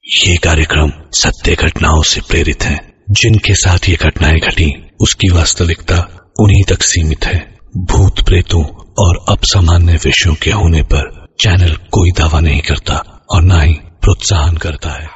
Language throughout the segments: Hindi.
ये कार्यक्रम सत्य घटनाओं से प्रेरित है। जिनके साथ ये घटनाएं घटी उसकी वास्तविकता उन्हीं तक सीमित है। भूत प्रेतों और असामान्य विषयों के होने पर चैनल कोई दावा नहीं करता और न ही प्रोत्साहन करता है।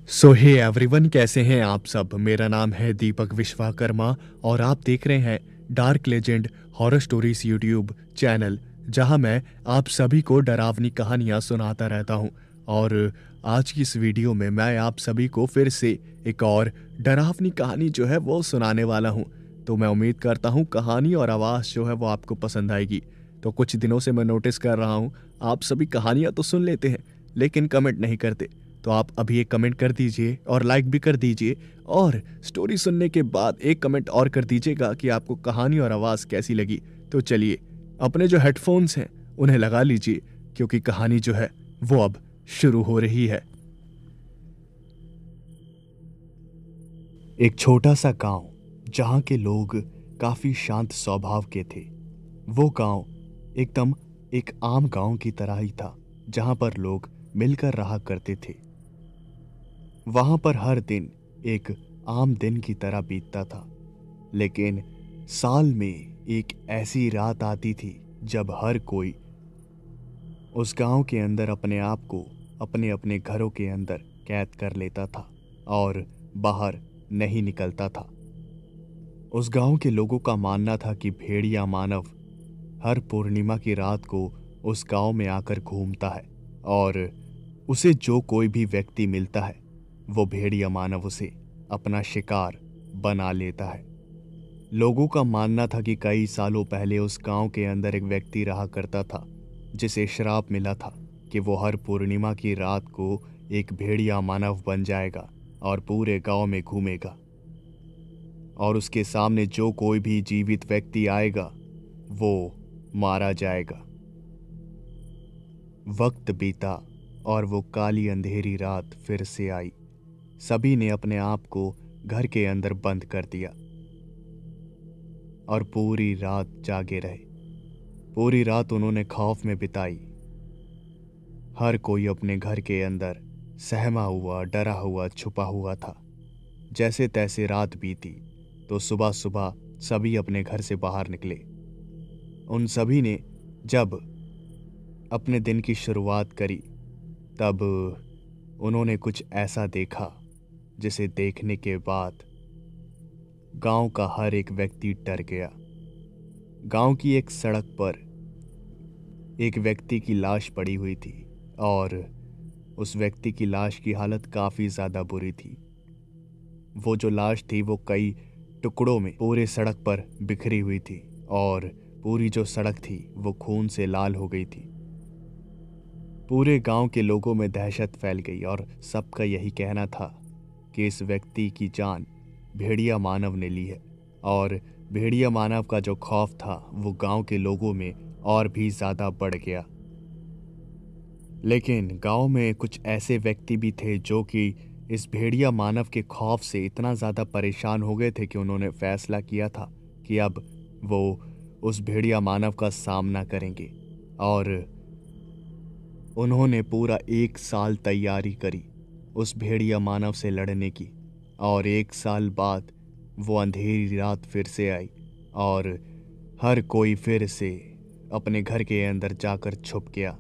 सो हे एवरीवन, कैसे हैं आप सब। मेरा नाम है दीपक विश्वकर्मा और आप देख रहे हैं dark legend horror stories YouTube channel, जहां मैं आप सभी को डरावनी कहानियां सुनाता रहता हूं। और आज की इस वीडियो में मैं आप सभी को फिर से एक और डरावनी कहानी जो है वो सुनाने वाला हूं। तो मैं उम्मीद करता हूं कहानी और आवाज़ जो है वो आपको पसंद आएगी। तो कुछ दिनों से मैं नोटिस कर रहा हूं आप सभी कहानियां तो सुन लेते हैं लेकिन कमेंट नहीं करते। तो आप अभी एक कमेंट कर दीजिए और लाइक भी कर दीजिए, और स्टोरी सुनने के बाद एक कमेंट और कर दीजिएगा कि आपको कहानी और आवाज़ कैसी लगी। तो चलिए अपने जो हेडफोन्स हैं उन्हें लगा लीजिए, क्योंकि कहानी जो है वो अब शुरू हो रही है। एक छोटा सा गांव जहां के लोग काफी शांत स्वभाव के थे। वो गांव एकदम एक आम गांव की तरह ही था, जहां पर लोग मिलकर रहा करते थे। वहां पर हर दिन एक आम दिन की तरह बीतता था, लेकिन साल में एक ऐसी रात आती थी जब हर कोई उस गांव के अंदर अपने आप को अपने अपने घरों के अंदर कैद कर लेता था और बाहर नहीं निकलता था। उस गांव के लोगों का मानना था कि भेड़िया मानव हर पूर्णिमा की रात को उस गांव में आकर घूमता है और उसे जो कोई भी व्यक्ति मिलता है वो भेड़िया मानव उसे अपना शिकार बना लेता है। लोगों का मानना था कि कई सालों पहले उस गांव के अंदर एक व्यक्ति रहा करता था जिसे श्राप मिला था कि वो हर पूर्णिमा की रात को एक भेड़िया मानव बन जाएगा और पूरे गांव में घूमेगा, और उसके सामने जो कोई भी जीवित व्यक्ति आएगा वो मारा जाएगा। वक्त बीता और वो काली अंधेरी रात फिर से आई। सभी ने अपने आप को घर के अंदर बंद कर दिया और पूरी रात जागे रहे। पूरी रात उन्होंने खौफ में बिताई। हर कोई अपने घर के अंदर सहमा हुआ, डरा हुआ, छुपा हुआ था। जैसे तैसे रात बीती तो सुबह सुबह सभी अपने घर से बाहर निकले। उन सभी ने जब अपने दिन की शुरुआत करी तब उन्होंने कुछ ऐसा देखा जिसे देखने के बाद गांव का हर एक व्यक्ति डर गया। गांव की एक सड़क पर एक व्यक्ति की लाश पड़ी हुई थी और उस व्यक्ति की लाश की हालत काफी ज्यादा बुरी थी। वो जो लाश थी वो कई टुकड़ों में पूरे सड़क पर बिखरी हुई थी और पूरी जो सड़क थी वो खून से लाल हो गई थी। पूरे गांव के लोगों में दहशत फैल गई और सबका यही कहना था कि इस व्यक्ति की जान भेड़िया मानव ने ली है। और भेड़िया मानव का जो खौफ था वो गांव के लोगों में और भी ज्यादा बढ़ गया। लेकिन गांव में कुछ ऐसे व्यक्ति भी थे जो कि इस भेड़िया मानव के खौफ से इतना ज्यादा परेशान हो गए थे कि उन्होंने फैसला किया था कि अब वो उस भेड़िया मानव का सामना करेंगे। और उन्होंने पूरा 1 साल तैयारी करी उस भेड़िया मानव से लड़ने की। और 1 साल बाद वो अंधेरी रात फिर से आई और हर कोई फिर से अपने घर के अंदर जाकर छुप गया।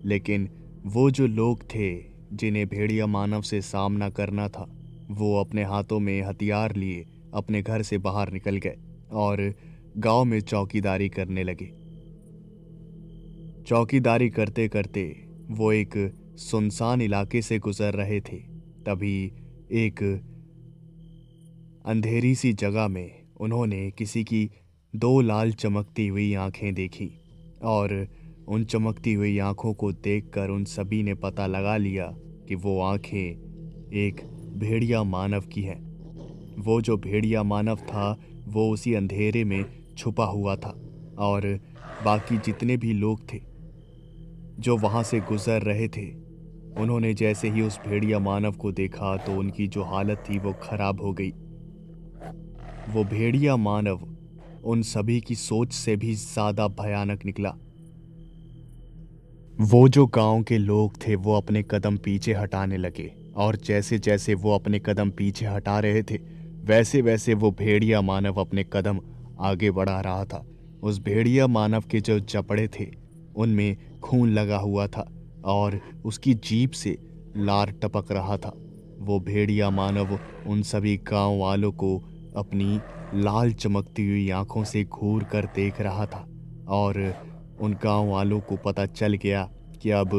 लेकिन वो जो लोग थे जिन्हें भेड़िया मानव से सामना करना था वो अपने हाथों में हथियार लिए अपने घर से बाहर निकल गए और गांव में चौकीदारी करने लगे। चौकीदारी करते करते वो एक सुनसान इलाके से गुजर रहे थे। तभी एक अंधेरी सी जगह में उन्होंने किसी की 2 लाल चमकती हुई आंखें देखी और उन चमकती हुई आंखों को देखकर उन सभी ने पता लगा लिया कि वो आंखें एक भेड़िया मानव की हैं। वो जो भेड़िया मानव था वो उसी अंधेरे में छुपा हुआ था और बाकी जितने भी लोग थे जो वहां से गुजर रहे थे उन्होंने जैसे ही उस भेड़िया मानव को देखा तो उनकी जो हालत थी वो खराब हो गई। वो भेड़िया मानव उन सभी की सोच से भी ज्यादा भयानक निकला। वो जो गांव के लोग थे वो अपने कदम पीछे हटाने लगे, और जैसे जैसे वो अपने कदम पीछे हटा रहे थे वैसे वैसे वो भेड़िया मानव अपने कदम आगे बढ़ा रहा था। उस भेड़िया मानव के जो जबड़े थे उनमें खून लगा हुआ था और उसकी जीभ से लार टपक रहा था। वो भेड़िया मानव उन सभी गांव वालों को अपनी लाल चमकती हुई आंखों से घूर कर देख रहा था, और उन गांव वालों को पता चल गया कि अब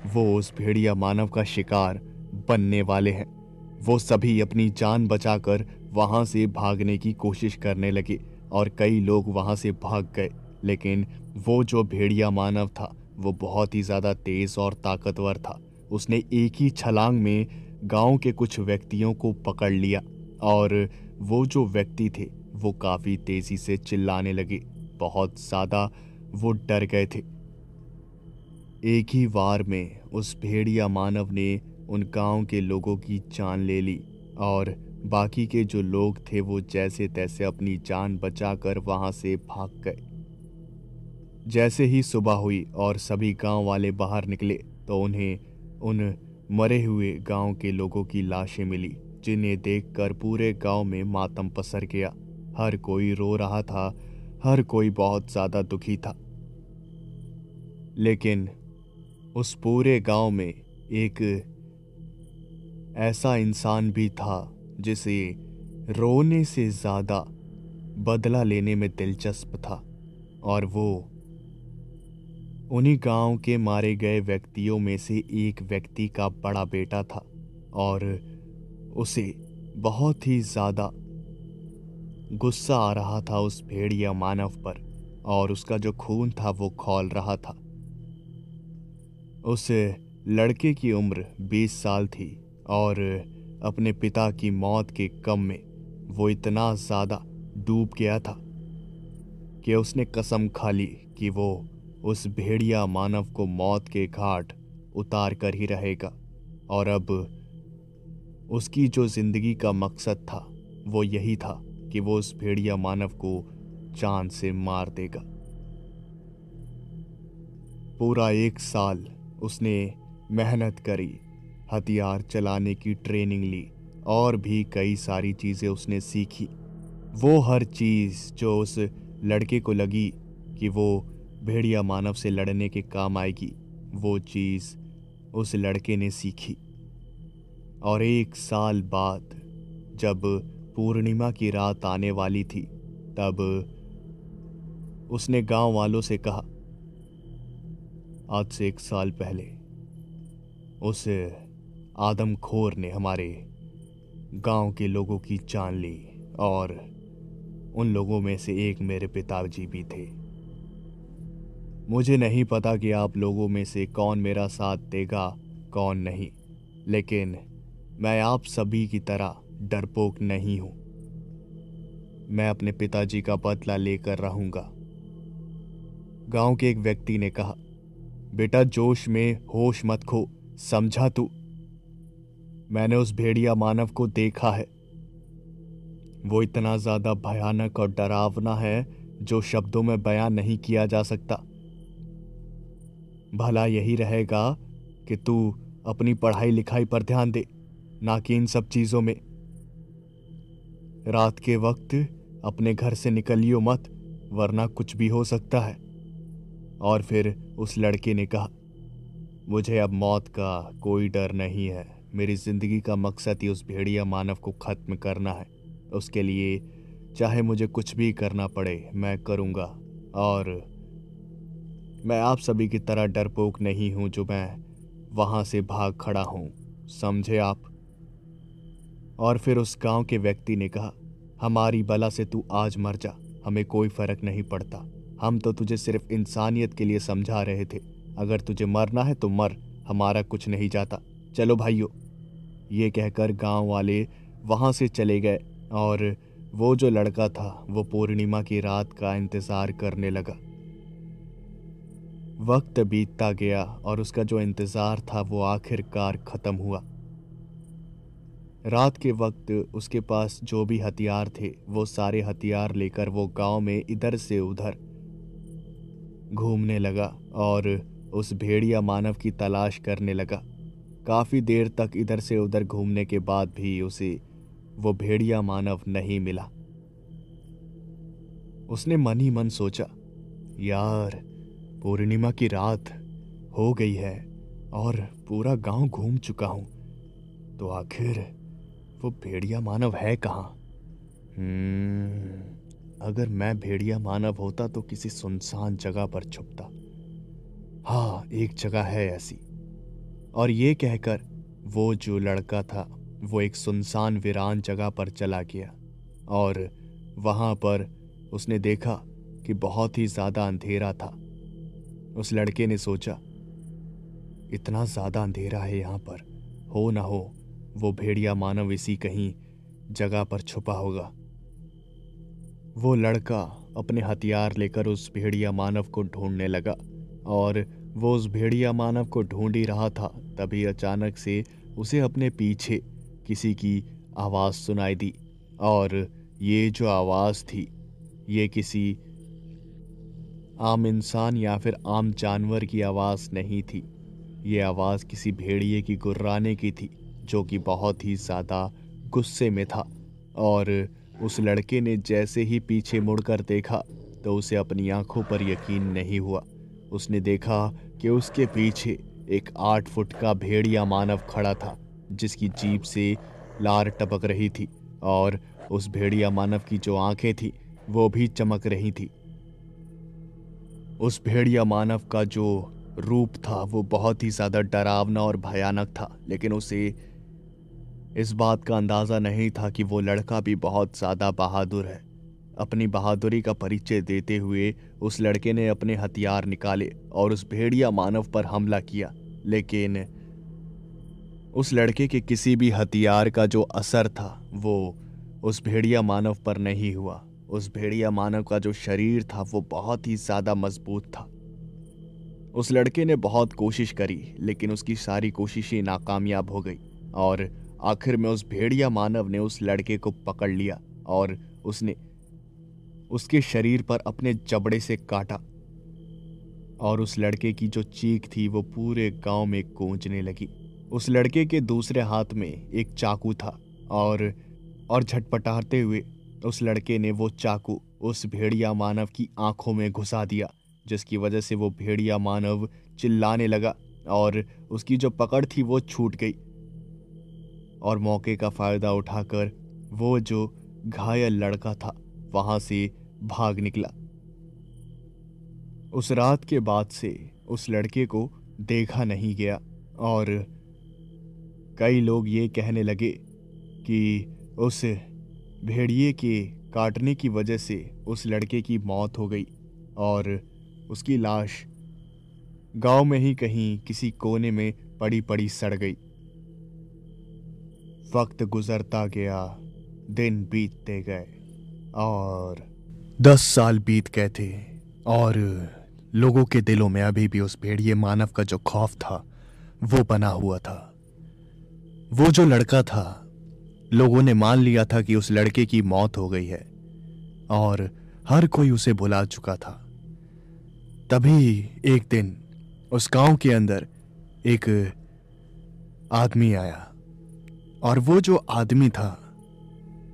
वो उस भेड़िया मानव का शिकार बनने वाले हैं। वो सभी अपनी जान बचाकर वहां से भागने की कोशिश करने लगे और कई लोग वहां से भाग गए, लेकिन वो जो भेड़िया मानव था वो बहुत ही ज़्यादा तेज और ताकतवर था। उसने एक ही छलांग में गांव के कुछ व्यक्तियों को पकड़ लिया, और वो जो व्यक्ति थे वो काफ़ी तेज़ी से चिल्लाने लगे। बहुत ज़्यादा वो डर गए थे। एक ही वार में उस भेड़िया मानव ने उन गांव के लोगों की जान ले ली, और बाकी के जो लोग थे वो जैसे तैसे अपनी जान बचाकर वहां से भाग गए। जैसे ही सुबह हुई और सभी गांव वाले बाहर निकले तो उन्हें उन मरे हुए गांव के लोगों की लाशें मिली, जिन्हें देखकर पूरे गांव में मातम पसर गया। हर कोई रो रहा था, हर कोई बहुत ज़्यादा दुखी था। लेकिन उस पूरे गांव में एक ऐसा इंसान भी था जिसे रोने से ज़्यादा बदला लेने में दिलचस्प था, और वो उन्हीं गांव के मारे गए व्यक्तियों में से एक व्यक्ति का बड़ा बेटा था, और उसे बहुत ही ज़्यादा गुस्सा आ रहा था उस भेड़िया मानव पर, और उसका जो खून था वो खौल रहा था। उस लड़के की उम्र 20 साल थी, और अपने पिता की मौत के गम में वो इतना ज़्यादा डूब गया था कि उसने कसम खा ली कि वो उस भेड़िया मानव को मौत के घाट उतार कर ही रहेगा, और अब उसकी जो ज़िंदगी का मकसद था वो यही था कि वो उस भेड़िया मानव को जान से मार देगा। पूरा 1 साल उसने मेहनत करी, हथियार चलाने की ट्रेनिंग ली, और भी कई सारी चीज़ें उसने सीखी। वो हर चीज़ जो उस लड़के को लगी कि वो भेड़िया मानव से लड़ने के काम आएगी, वो चीज़ उस लड़के ने सीखी। और 1 साल बाद जब पूर्णिमा की रात आने वाली थी, तब उसने गांव वालों से कहा, आज से 1 साल पहले उस आदमखोर ने हमारे गांव के लोगों की जान ली, और उन लोगों में से एक मेरे पिताजी भी थे। मुझे नहीं पता कि आप लोगों में से कौन मेरा साथ देगा कौन नहीं, लेकिन मैं आप सभी की तरह डरपोक नहीं हूं। मैं अपने पिताजी का बदला लेकर रहूंगा। गांव के एक व्यक्ति ने कहा, बेटा जोश में होश मत खो, समझा तू? मैंने उस भेड़िया मानव को देखा है। वो इतना ज्यादा भयानक और डरावना है जो शब्दों में बयान नहीं किया जा सकता। भला यही रहेगा कि तू अपनी पढ़ाई लिखाई पर ध्यान दे, ना कि इन सब चीजों में। रात के वक्त अपने घर से निकलियो मत, वरना कुछ भी हो सकता है। और फिर उस लड़के ने कहा, मुझे अब मौत का कोई डर नहीं है। मेरी जिंदगी का मकसद ही उस भेड़िया मानव को खत्म करना है। उसके लिए चाहे मुझे कुछ भी करना पड़े मैं करूँगा, और मैं आप सभी की तरह डरपोक नहीं हूँ जो मैं वहाँ से भाग खड़ा हूँ, समझे आप? और फिर उस गांव के व्यक्ति ने कहा, हमारी बला से तू आज मर जा, हमें कोई फर्क नहीं पड़ता। हम तो तुझे सिर्फ इंसानियत के लिए समझा रहे थे। अगर तुझे मरना है तो मर, हमारा कुछ नहीं जाता। चलो भाइयों। ये कहकर गांव वाले वहां से चले गए, और वो जो लड़का था वो पूर्णिमा की रात का इंतजार करने लगा। वक्त बीतता गया और उसका जो इंतजार था वो आखिरकार खत्म हुआ। रात के वक्त उसके पास जो भी हथियार थे वो सारे हथियार लेकर वो गांव में इधर से उधर घूमने लगा, और उस भेड़िया मानव की तलाश करने लगा। काफी देर तक इधर से उधर घूमने के बाद भी उसे वो भेड़िया मानव नहीं मिला। उसने मन ही मन सोचा, यार पूर्णिमा की रात हो गई है और पूरा गांव घूम चुका हूं, तो आखिर वो भेड़िया मानव है कहाँ? अगर मैं भेड़िया मानव होता तो किसी सुनसान जगह पर छुपता। हाँ, एक जगह है ऐसी। और ये कहकर वो जो लड़का था वो एक सुनसान वीरान जगह पर चला गया और वहां पर उसने देखा कि बहुत ही ज्यादा अंधेरा था। उस लड़के ने सोचा, इतना ज्यादा अंधेरा है यहाँ पर, हो ना हो वो भेड़िया मानव इसी कहीं जगह पर छुपा होगा। वो लड़का अपने हथियार लेकर उस भेड़िया मानव को ढूंढने लगा और वो उस भेड़िया मानव को ढूंढ ही रहा था, तभी अचानक से उसे अपने पीछे किसी की आवाज़ सुनाई दी। और ये जो आवाज़ थी ये किसी आम इंसान या फिर आम जानवर की आवाज़ नहीं थी। ये आवाज़ किसी भेड़िए की गुर्राने की थी, जो कि बहुत ही ज़्यादा गुस्से में था। और उस लड़के ने जैसे ही पीछे मुड़कर देखा तो उसे अपनी आंखों पर यकीन नहीं हुआ। उसने देखा कि उसके पीछे एक 8 फुट का भेड़िया मानव खड़ा था, जिसकी जीभ से लार टपक रही थी और उस भेड़िया मानव की जो आंखें थी वो भी चमक रही थी। उस भेड़िया मानव का जो रूप था वो बहुत ही ज़्यादा डरावना और भयानक था, लेकिन उसे इस बात का अंदाज़ा नहीं था कि वो लड़का भी बहुत ज़्यादा बहादुर है। अपनी बहादुरी का परिचय देते हुए उस लड़के ने अपने हथियार निकाले और उस भेड़िया मानव पर हमला किया, लेकिन उस लड़के के किसी भी हथियार का जो असर था वो उस भेड़िया मानव पर नहीं हुआ। उस भेड़िया मानव का जो शरीर था वो बहुत ही ज़्यादा मजबूत था। उस लड़के ने बहुत कोशिश करी, लेकिन उसकी सारी कोशिशें नाकामयाब हो गई और आखिर में उस भेड़िया मानव ने उस लड़के को पकड़ लिया और उसने उसके शरीर पर अपने जबड़े से काटा और उस लड़के की जो चीख थी वो पूरे गांव में गूंजने लगी। उस लड़के के दूसरे हाथ में एक चाकू था और झटपटाते हुए उस लड़के ने वो चाकू उस भेड़िया मानव की आंखों में घुसा दिया, जिसकी वजह से वो भेड़िया मानव चिल्लाने लगा और उसकी जो पकड़ थी वो छूट गई। और मौके का फायदा उठाकर वो जो घायल लड़का था वहां से भाग निकला। उस रात के बाद से उस लड़के को देखा नहीं गया और कई लोग ये कहने लगे कि उस भेड़िए के काटने की वजह से उस लड़के की मौत हो गई और उसकी लाश गांव में ही कहीं किसी कोने में पड़ी पड़ी सड़ गई। वक्त गुजरता गया, दिन बीतते गए और 10 साल बीत गए थे और लोगों के दिलों में अभी भी उस भेड़िए मानव का जो खौफ था वो बना हुआ था। वो जो लड़का था, लोगों ने मान लिया था कि उस लड़के की मौत हो गई है और हर कोई उसे भुला चुका था। तभी एक दिन उस गांव के अंदर एक आदमी आया और वो जो आदमी था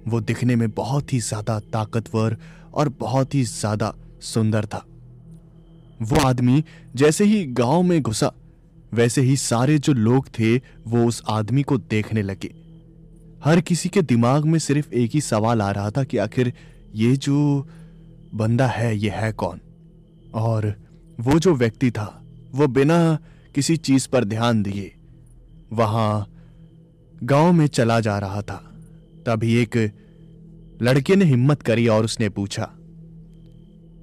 वो दिखने में बहुत ही ज्यादा ताकतवर और बहुत ही ज्यादा सुंदर था। वो आदमी जैसे ही गांव में घुसा वैसे ही सारे जो लोग थे वो उस आदमी को देखने लगे। हर किसी के दिमाग में सिर्फ एक ही सवाल आ रहा था कि आखिर ये जो बंदा है ये है कौन। और वो जो व्यक्ति था वो बिना किसी चीज पर ध्यान दिए वहां गांव में चला जा रहा था। तभी एक लड़के ने हिम्मत करी और उसने पूछा,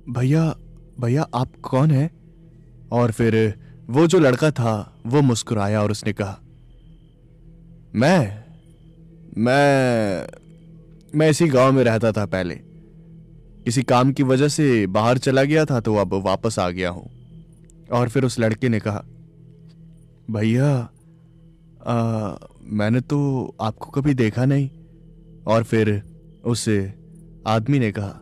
भैया भैया आप कौन हैं? और फिर वो जो लड़का था वो मुस्कुराया और उसने कहा, मैं इसी गांव में रहता था पहले, किसी काम की वजह से बाहर चला गया था तो अब वापस आ गया हूं। और फिर उस लड़के ने कहा, भैया मैंने तो आपको कभी देखा नहीं। और फिर उस आदमी ने कहा,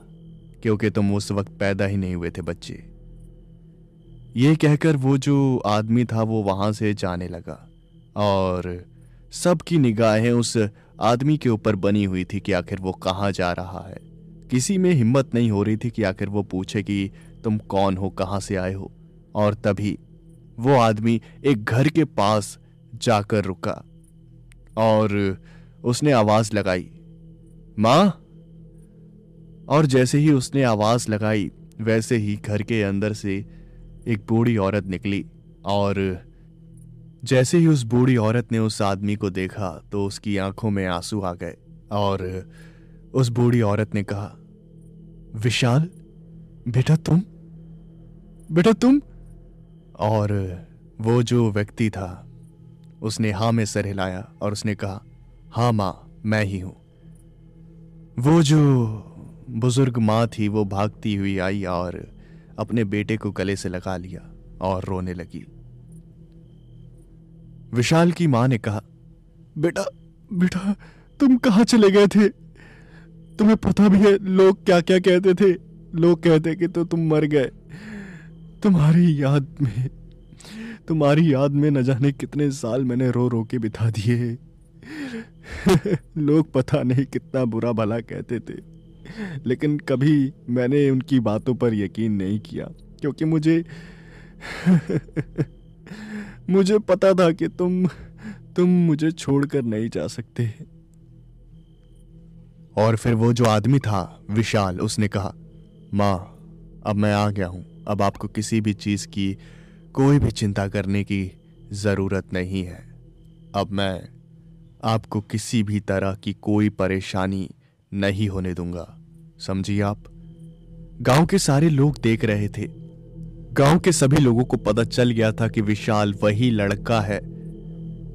क्योंकि तुम उस वक्त पैदा ही नहीं हुए थे बच्चे। ये कहकर वो जो आदमी था वो वहां से जाने लगा और सबकी निगाहें उस आदमी के ऊपर बनी हुई थी कि आखिर वो कहाँ जा रहा है। किसी में हिम्मत नहीं हो रही थी कि आखिर वो पूछे कि तुम कौन हो, कहाँ से आए हो। और तभी वो आदमी एक घर के पास जाकर रुका और उसने आवाज लगाई, माँ। और जैसे ही उसने आवाज लगाई वैसे ही घर के अंदर से एक बूढ़ी औरत निकली और जैसे ही उस बूढ़ी औरत ने उस आदमी को देखा तो उसकी आंखों में आंसू आ गए और उस बूढ़ी औरत ने कहा, विशाल बेटा तुम। और वो जो व्यक्ति था उसने हाँ में सर हिलाया और उसने कहा, हाँ माँ, मैं ही हूं। वो जो बुजुर्ग माँ थी वो भागती हुई आई और अपने बेटे को गले से लगा लिया और रोने लगी। विशाल की मां ने कहा, बेटा तुम कहां चले गए थे? तुम्हें पता भी है लोग क्या क्या कहते थे? लोग कहते कि तो तुम मर गए। तुम्हारी याद में न जाने कितने साल मैंने रो रो के बिता दिए। लोग पता नहीं कितना बुरा भला कहते थे, लेकिन कभी मैंने उनकी बातों पर यकीन नहीं किया, क्योंकि मुझे पता था कि तुम मुझे छोड़कर नहीं जा सकते। और फिर वो जो आदमी था विशाल, उसने कहा, माँ अब मैं आ गया हूं, अब आपको किसी भी चीज की कोई भी चिंता करने की जरूरत नहीं है। अब मैं आपको किसी भी तरह की कोई परेशानी नहीं होने दूंगा, समझिए आप। गांव के सारे लोग देख रहे थे। गांव के सभी लोगों को पता चल गया था कि विशाल वही लड़का है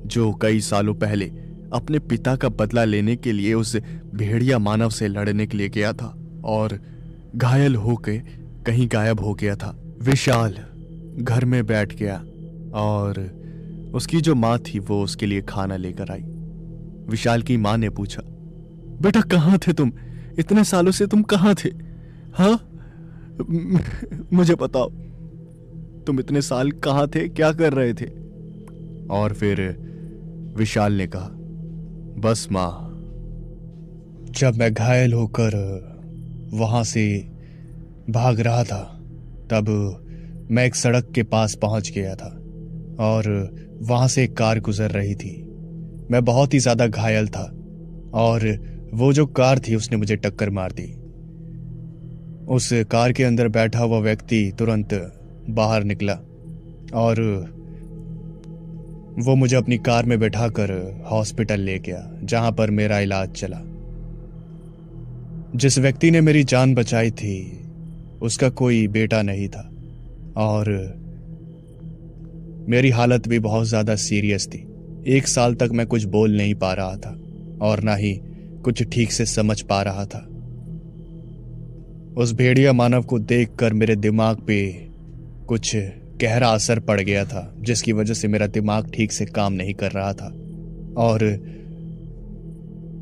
जो कई सालों पहले अपने पिता का बदला लेने के लिए उस भेड़िया मानव से लड़ने के लिए गया था और घायल होकर कहीं गायब हो गया था। विशाल घर में बैठ गया और उसकी जो माँ थी वो उसके लिए खाना लेकर आई। विशाल की माँ ने पूछा, बेटा कहाँ थे तुम? इतने सालों से तुम कहाँ थे? हाँ, मुझे बताओ, तुम इतने साल कहाँ थे, क्या कर रहे थे? और फिर विशाल ने कहा, बस माँ, जब मैं घायल होकर वहां से भाग रहा था तब मैं एक सड़क के पास पहुंच गया था और वहां से एक कार गुजर रही थी। मैं बहुत ही ज्यादा घायल था और वो जो कार थी उसने मुझे टक्कर मार दी। उस कार के अंदर बैठा हुआ व्यक्ति तुरंत बाहर निकला और वो मुझे अपनी कार में बैठाकर हॉस्पिटल ले गया, जहां पर मेरा इलाज चला। जिस व्यक्ति ने मेरी जान बचाई थी उसका कोई बेटा नहीं था और मेरी हालत भी बहुत ज्यादा सीरियस थी। 1 साल तक मैं कुछ बोल नहीं पा रहा था और ना ही कुछ ठीक से समझ पा रहा था। उस भेड़िया मानव को देखकर मेरे दिमाग पे कुछ गहरा असर पड़ गया था, जिसकी वजह से मेरा दिमाग ठीक से काम नहीं कर रहा था और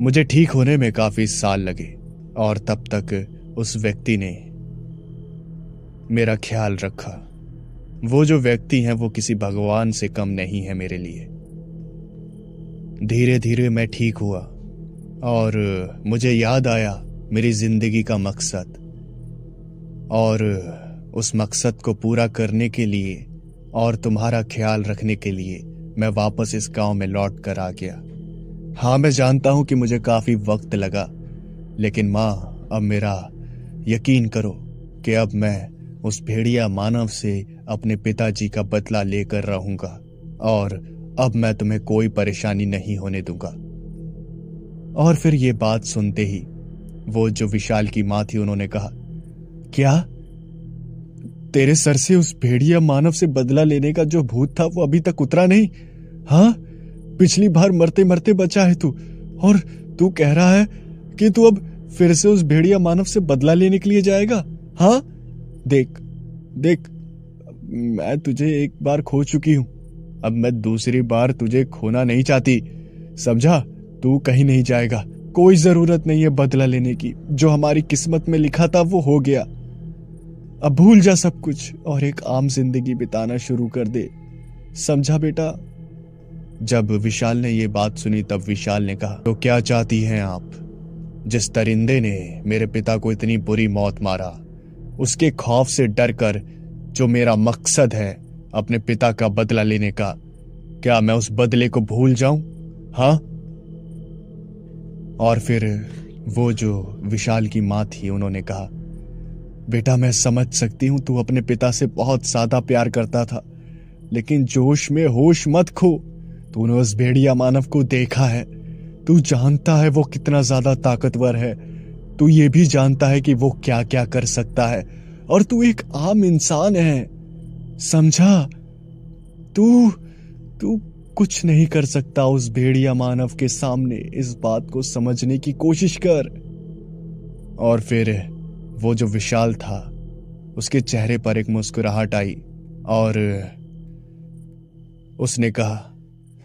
मुझे ठीक होने में काफी साल लगे। और तब तक उस व्यक्ति ने मेरा ख्याल रखा। वो जो व्यक्ति हैं वो किसी भगवान से कम नहीं है मेरे लिए। धीरे धीरे मैं ठीक हुआ और मुझे याद आया मेरी जिंदगी का मकसद, और उस मकसद को पूरा करने के लिए और तुम्हारा ख्याल रखने के लिए मैं वापस इस गांव में लौट कर आ गया। हाँ, मैं जानता हूं कि मुझे काफी वक्त लगा, लेकिन माँ अब मेरा यकीन करो कि अब मैं उस भेड़िया मानव से अपने पिताजी का बदला लेकर रहूंगा और अब मैं तुम्हें कोई परेशानी नहीं होने दूंगा। और फिर ये बात सुनते ही वो जो विशाल की मां थी उन्होंने कहा, क्या तेरे सर से उस भेड़िया मानव से बदला लेने का जो भूत था वो अभी तक उतरा नहीं? हाँ, पिछली बार मरते मरते बचा है तू, और तू कह रहा है कि तू अब फिर से उस भेड़िया मानव से बदला लेने के लिए जाएगा? हाँ, देख, मैं तुझे एक बार खो चुकी हूं, अब मैं दूसरी बार तुझे खोना नहीं चाहती, समझा? तू कहीं नहीं जाएगा, कोई जरूरत नहीं है बदला लेने की। जो हमारी किस्मत में लिखा था वो हो गया। अब भूल जा सब कुछ और एक आम जिंदगी बिताना शुरू कर दे, समझा बेटा? जब विशाल ने ये बात सुनी तब विशाल ने कहा, तो क्या चाहती हैं आप? जिस दरिंदे ने मेरे पिता को इतनी बुरी मौत मारा, उसके खौफ से डर कर जो मेरा मकसद है अपने पिता का बदला लेने का, क्या मैं उस बदले को भूल जाऊं? हाँ? और फिर वो जो विशाल की मां थी, उन्होंने कहा, बेटा मैं समझ सकती हूं तू अपने पिता से बहुत ज्यादा प्यार करता था, लेकिन जोश में होश मत खो। तूने उस भेड़िया मानव को देखा है, तू जानता है वो कितना ज्यादा ताकतवर है, तू ये भी जानता है कि वो क्या क्या कर सकता है, और तू एक आम इंसान है, समझा? तू तू कुछ नहीं कर सकता उस भेड़िया मानव के सामने। इस बात को समझने की कोशिश कर। और फिर वो जो विशाल था, उसके चेहरे पर एक मुस्कुराहट आई और उसने कहा,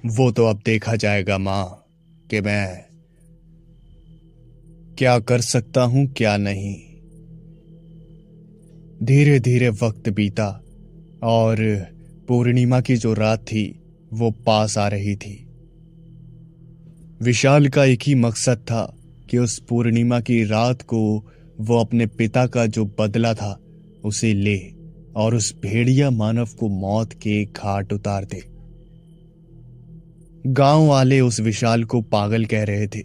वो तो अब देखा जाएगा मां कि मैं क्या कर सकता हूं क्या नहीं। धीरे धीरे वक्त बीता और पूर्णिमा की जो रात थी वो पास आ रही थी। विशाल का एक ही मकसद था कि उस पूर्णिमा की रात को वो अपने पिता का जो बदला था उसे ले और उस भेड़िया मानव को मौत के घाट उतार दे। गांव वाले उस विशाल को पागल कह रहे थे,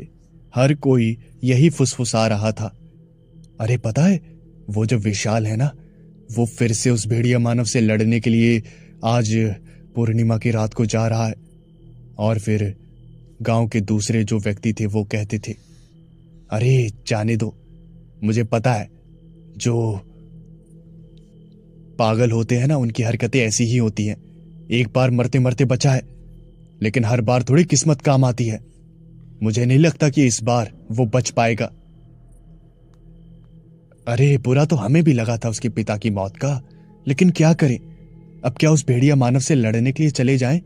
हर कोई यही फुसफुसा रहा था, अरे पता है वो जो विशाल है ना, वो फिर से उस भेड़िया मानव से लड़ने के लिए आज पूर्णिमा की रात को जा रहा है। और फिर गांव के दूसरे जो व्यक्ति थे वो कहते थे, अरे जाने दो, मुझे पता है जो पागल होते हैं ना उनकी हरकतें ऐसी ही होती हैं। एक बार मरते मरते बचा है, लेकिन हर बार थोड़ी किस्मत काम आती है। मुझे नहीं लगता कि इस बार वो बच पाएगा। अरे बुरा तो हमें भी लगा था उसके पिता की मौत का, लेकिन क्या करें? अब क्या उस भेड़िया मानव से लड़ने के लिए चले जाएं?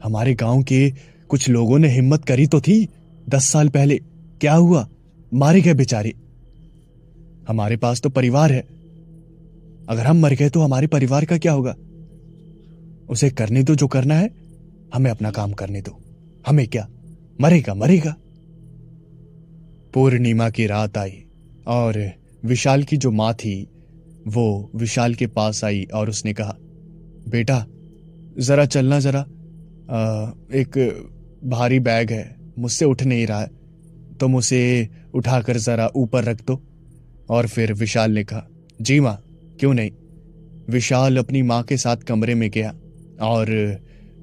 हमारे गांव के कुछ लोगों ने हिम्मत करी तो थी 10 साल पहले, क्या हुआ? मारे गए बेचारे। हमारे पास तो परिवार है, अगर हम मर गए तो हमारे परिवार का क्या होगा? उसे करने दो जो करना है, हमें अपना काम करने दो, हमें क्या, मरेगा मरेगा। पूर्णिमा की रात आई और विशाल की जो मां थी वो विशाल के पास आई और उसने कहा, बेटा जरा चलना, जरा एक भारी बैग है, मुझसे उठ नहीं रहा है, तुम उसे उठाकर जरा ऊपर रख दो। और फिर विशाल ने कहा, जी मां, क्यों नहीं। विशाल अपनी मां के साथ कमरे में गया और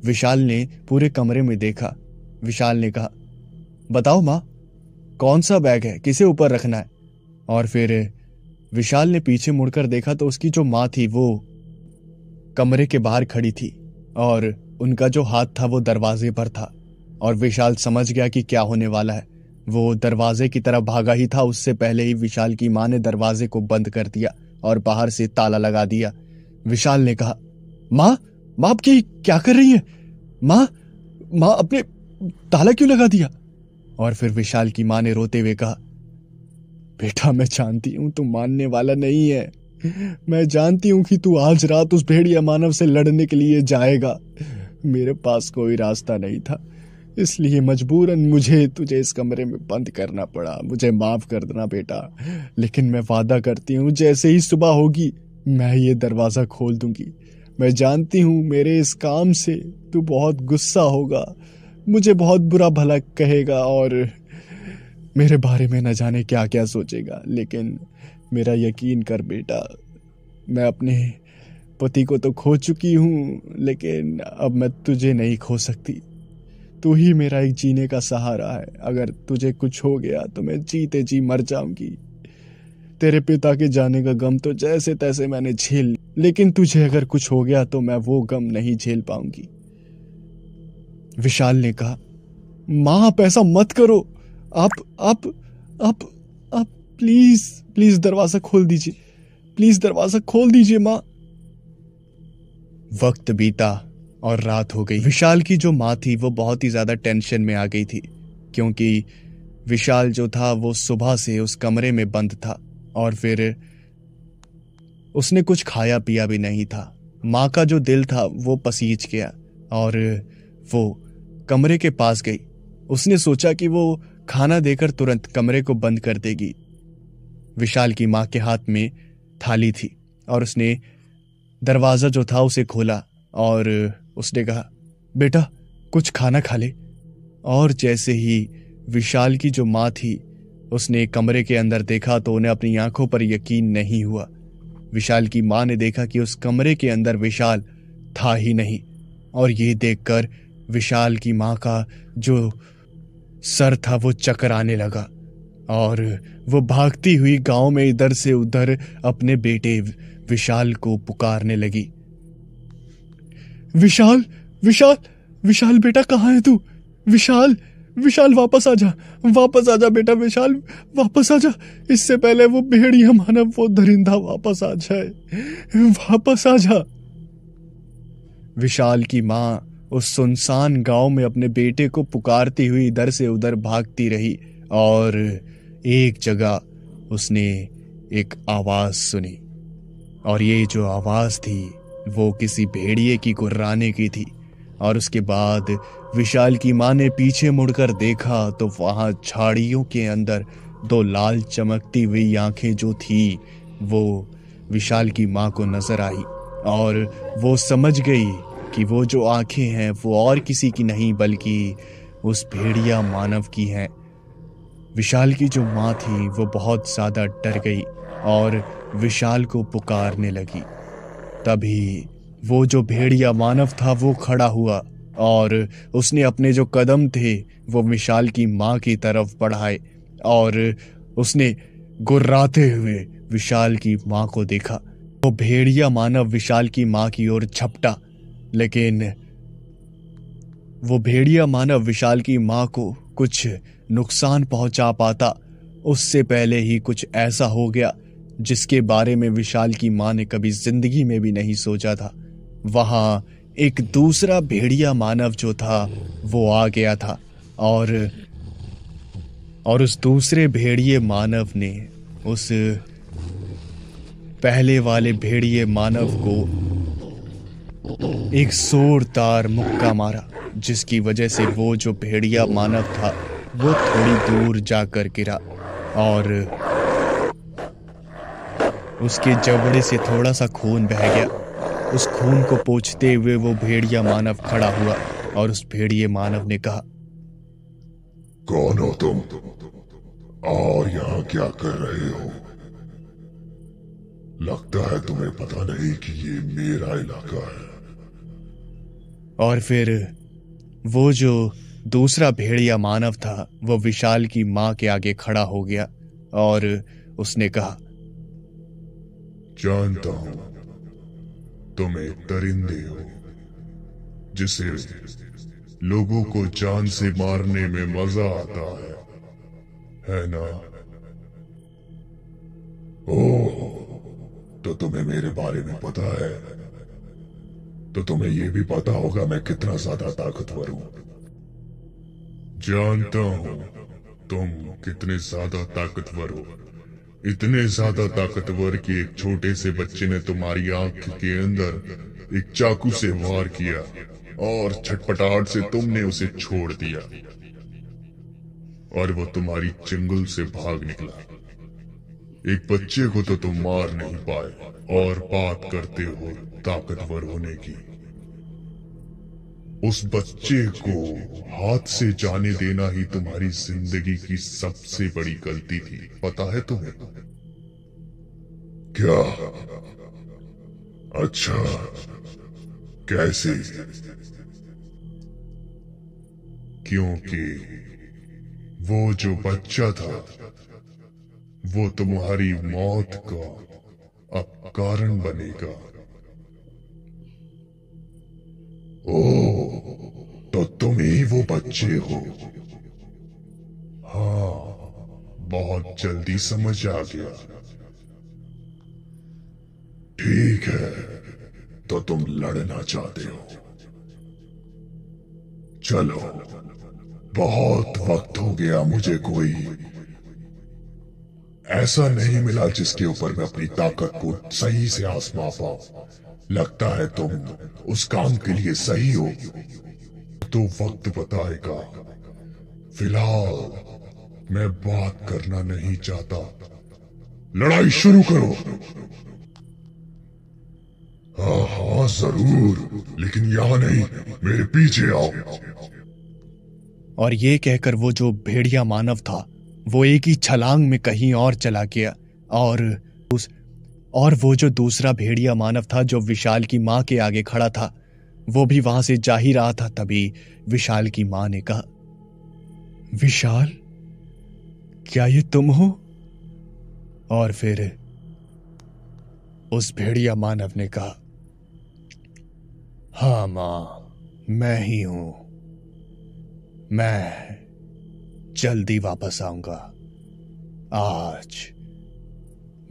विशाल ने पूरे कमरे में देखा। विशाल ने कहा, बताओ मां, कौन सा बैग है, किसे ऊपर रखना है? और फिर विशाल ने पीछे मुड़कर देखा तो उसकी जो मां थी वो कमरे के बाहर खड़ी थी और उनका जो हाथ था वो दरवाजे पर था। और विशाल समझ गया कि क्या होने वाला है। वो दरवाजे की तरफ भागा ही था, उससे पहले ही विशाल की मां ने दरवाजे को बंद कर दिया और बाहर से ताला लगा दिया। विशाल ने कहा, मां, मां आप क्या कर रही है? मां, मां अपने ताला क्यों लगा दिया? और फिर विशाल की मां ने रोते हुए कहा, बेटा मैं जानती हूं तू मानने वाला नहीं है, मैं जानती हूं कि तू आज रात उस भेड़िया मानव से लड़ने के लिए जाएगा। मेरे पास कोई रास्ता नहीं था, इसलिए मजबूरन मुझे तुझे इस कमरे में बंद करना पड़ा। मुझे माफ कर देना बेटा, लेकिन मैं वादा करती हूं जैसे ही सुबह होगी मैं ये दरवाजा खोल दूंगी। मैं जानती हूं मेरे इस काम से तू बहुत गुस्सा होगा, मुझे बहुत बुरा भला कहेगा और मेरे बारे में न जाने क्या क्या सोचेगा, लेकिन मेरा यकीन कर बेटा, मैं अपने पति को तो खो चुकी हूं, लेकिन अब मैं तुझे नहीं खो सकती। तू ही मेरा एक जीने का सहारा है। अगर तुझे कुछ हो गया तो मैं जीते जी मर जाऊंगी। तेरे पिता के जाने का गम तो जैसे तैसे मैंने झेल, लेकिन तुझे अगर कुछ हो गया तो मैं वो गम नहीं झेल पाऊंगी। विशाल ने कहा, मां आप ऐसा मत करो, आप प्लीज प्लीज दरवाजा खोल दीजिए, प्लीज दरवाजा खोल दीजिए मां। वक्त बीता और रात हो गई। विशाल की जो मां थी वो बहुत ही ज्यादा टेंशन में आ गई थी, क्योंकि विशाल जो था वो सुबह से उस कमरे में बंद था और फिर उसने कुछ खाया पिया भी नहीं था। माँ का जो दिल था वो पसीज गया और वो कमरे के पास गई। उसने सोचा कि वो खाना देकर तुरंत कमरे को बंद कर देगी। विशाल की माँ के हाथ में थाली थी और उसने दरवाजा जो था उसे खोला और उसने कहा, बेटा कुछ खाना खा ले। और जैसे ही विशाल की जो माँ थी उसने कमरे के अंदर देखा तो उन्हें अपनी आंखों पर यकीन नहीं हुआ। विशाल की माँ ने देखा कि उस कमरे के अंदर विशाल था ही नहीं। और ये देखकर विशाल की माँ का जो सर था वो चकराने लगा और वो भागती हुई गांव में इधर से उधर अपने बेटे विशाल को पुकारने लगी। विशाल विशाल विशाल बेटा कहाँ है तू? विशाल विशाल वापस आजा बेटा, विशाल वापस आजा। इससे पहले वो भेड़िया मानव, वो दरिंदा वापस आ जाए, वापस आजा। विशाल की माँ उस सुनसान गांव में अपने बेटे को पुकारती हुई इधर से उधर भागती रही और एक जगह उसने एक आवाज सुनी और ये जो आवाज थी वो किसी भेड़िए की गुर्राने की थी। और उसके बाद विशाल की माँ ने पीछे मुड़कर देखा तो वहां झाड़ियों के अंदर दो लाल चमकती हुई आंखें जो थी वो विशाल की माँ को नजर आई और वो समझ गई कि वो जो आंखें हैं वो और किसी की नहीं बल्कि उस भेड़िया मानव की हैं। विशाल की जो माँ थी वो बहुत ज्यादा डर गई और विशाल को पुकारने लगी। तभी वो जो भेड़िया मानव था वो खड़ा हुआ और उसने अपने जो कदम थे वो विशाल की माँ की तरफ बढ़ाए और उसने गुर्राते हुए विशाल की माँ को देखा। वो भेड़िया मानव विशाल की माँ की ओर झपटा, लेकिन वो भेड़िया मानव विशाल की माँ को कुछ नुकसान पहुंचा पाता उससे पहले ही कुछ ऐसा हो गया जिसके बारे में विशाल की माँ ने कभी जिंदगी में भी नहीं सोचा था। वहां एक दूसरा भेड़िया मानव जो था वो आ गया था और उस दूसरे भेड़िए मानव ने उस पहले वाले भेड़िए मानव को एक जोरदार मुक्का मारा, जिसकी वजह से वो जो भेड़िया मानव था वो थोड़ी दूर जाकर गिरा और उसके जबड़े से थोड़ा सा खून बह गया। उस खून को पोंछते हुए वो भेड़िया मानव खड़ा हुआ और उस भेड़िए मानव ने कहा, कौन हो तुम और यहाँ क्या कर रहे हो? लगता है तुम्हें पता नहीं कि ये मेरा इलाका है। और फिर वो जो दूसरा भेड़िया मानव था वो विशाल की माँ के आगे खड़ा हो गया और उसने कहा, जानता हूं तुम एक दरिंदे हो जिसे लोगों को जान से मारने में मजा आता है ना? ओह, तो तुम्हें मेरे बारे में पता है, तो तुम्हें यह भी पता होगा मैं कितना ज्यादा ताकतवर हूं। जानता हूं तुम कितने ज्यादा ताकतवर हो, इतने ज्यादा ताकतवर कि एक छोटे से बच्चे ने तुम्हारी आंख के अंदर एक चाकू से वार किया और छटपटाहट से तुमने उसे छोड़ दिया और वो तुम्हारी चंगुल से भाग निकला। एक बच्चे को तो तुम मार नहीं पाए और बात करते हो ताकतवर होने की। उस बच्चे को हाथ से जाने देना ही तुम्हारी जिंदगी की सबसे बड़ी गलती थी, पता है तुम्हें? क्या? अच्छा, कैसे? क्योंकि वो जो बच्चा था वो तुम्हारी मौत का अब कारण बनेगा। ओह, तो तुम ही वो बच्चे हो? हाँ, बहुत जल्दी समझ आ गया। ठीक है, तो तुम लड़ना चाहते हो? चलो, बहुत वक्त हो गया मुझे कोई ऐसा नहीं मिला जिसके ऊपर मैं अपनी ताकत को सही से आजमा पाऊं। लगता है तुम उस काम के लिए सही हो, तो वक्त बताएगा। फिलहाल मैं बात करना नहीं चाहता, लड़ाई शुरू करो। हाँ जरूर, लेकिन यहाँ नहीं, मेरे पीछे आओ। और ये कहकर वो जो भेड़िया मानव था वो एक ही छलांग में कहीं और चला गया। और वो जो दूसरा भेड़िया मानव था जो विशाल की माँ के आगे खड़ा था, वो भी वहां से जा ही रहा था। तभी विशाल की माँ ने कहा, विशाल, क्या ये तुम हो? और फिर उस भेड़िया मानव ने कहा, हाँ माँ, मैं ही हूं। मैं जल्दी वापस आऊंगा। आज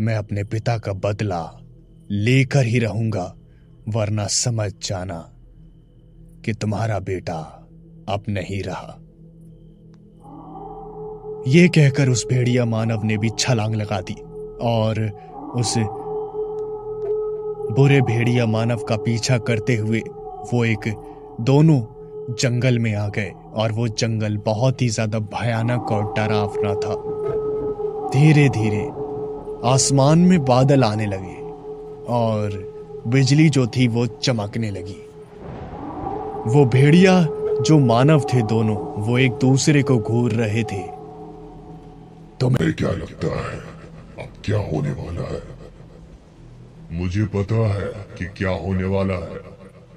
मैं अपने पिता का बदला लेकर ही रहूंगा, वरना समझ जाना कि तुम्हारा बेटा अब नहीं रहा। ये कहकर उस भेड़िया मानव ने भी छलांग लगा दी और उस बुरे भेड़िया मानव का पीछा करते हुए वो दोनों जंगल में आ गए। और वो जंगल बहुत ही ज्यादा भयानक और डरावना था। धीरे धीरे आसमान में बादल आने लगे और बिजली जो थी वो चमकने लगी। वो भेड़िया जो मानव थे दोनों, वो एक दूसरे को घूर रहे थे। तुम्हें क्या लगता है अब क्या होने वाला है? मुझे पता है कि क्या होने वाला है।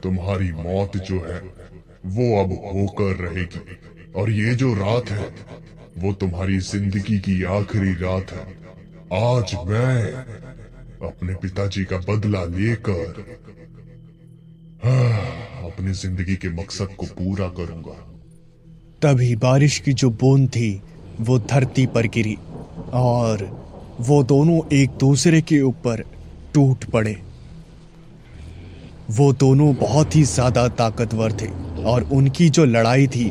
तुम्हारी मौत जो है वो अब होकर रहेगी, और ये जो रात है वो तुम्हारी जिंदगी की आखिरी रात है। आज मैं अपने पिताजी का बदला लेकर अपनी जिंदगी के मकसद को पूरा करूंगा। तभी बारिश की जो बूंद थी वो धरती पर गिरी और वो दोनों एक दूसरे के ऊपर टूट पड़े। वो दोनों बहुत ही ज्यादा ताकतवर थे और उनकी जो लड़ाई थी,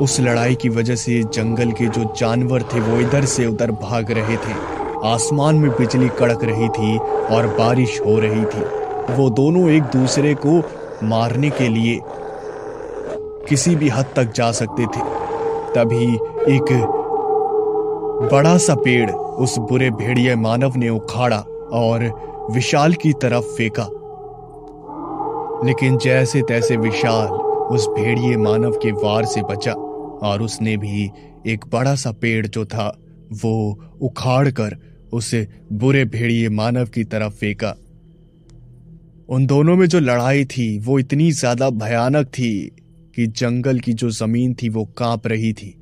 उस लड़ाई की वजह से जंगल के जो जानवर थे वो इधर से उधर भाग रहे थे। आसमान में बिजली कड़क रही थी और बारिश हो रही थी। वो दोनों एक दूसरे को मारने के लिए किसी भी हद तक जा सकते थे। तभी एक बड़ा सा पेड़ उस बुरे भेड़िया मानव ने उखाड़ा और विशाल की तरफ फेंका। लेकिन जैसे तैसे विशाल उस भेड़िए मानव के वार से बचा और उसने भी एक बड़ा सा पेड़ जो था वो उखाड़ कर उस बुरे भेड़िए मानव की तरफ फेंका। उन दोनों में जो लड़ाई थी वो इतनी ज्यादा भयानक थी कि जंगल की जो जमीन थी वो कांप रही थी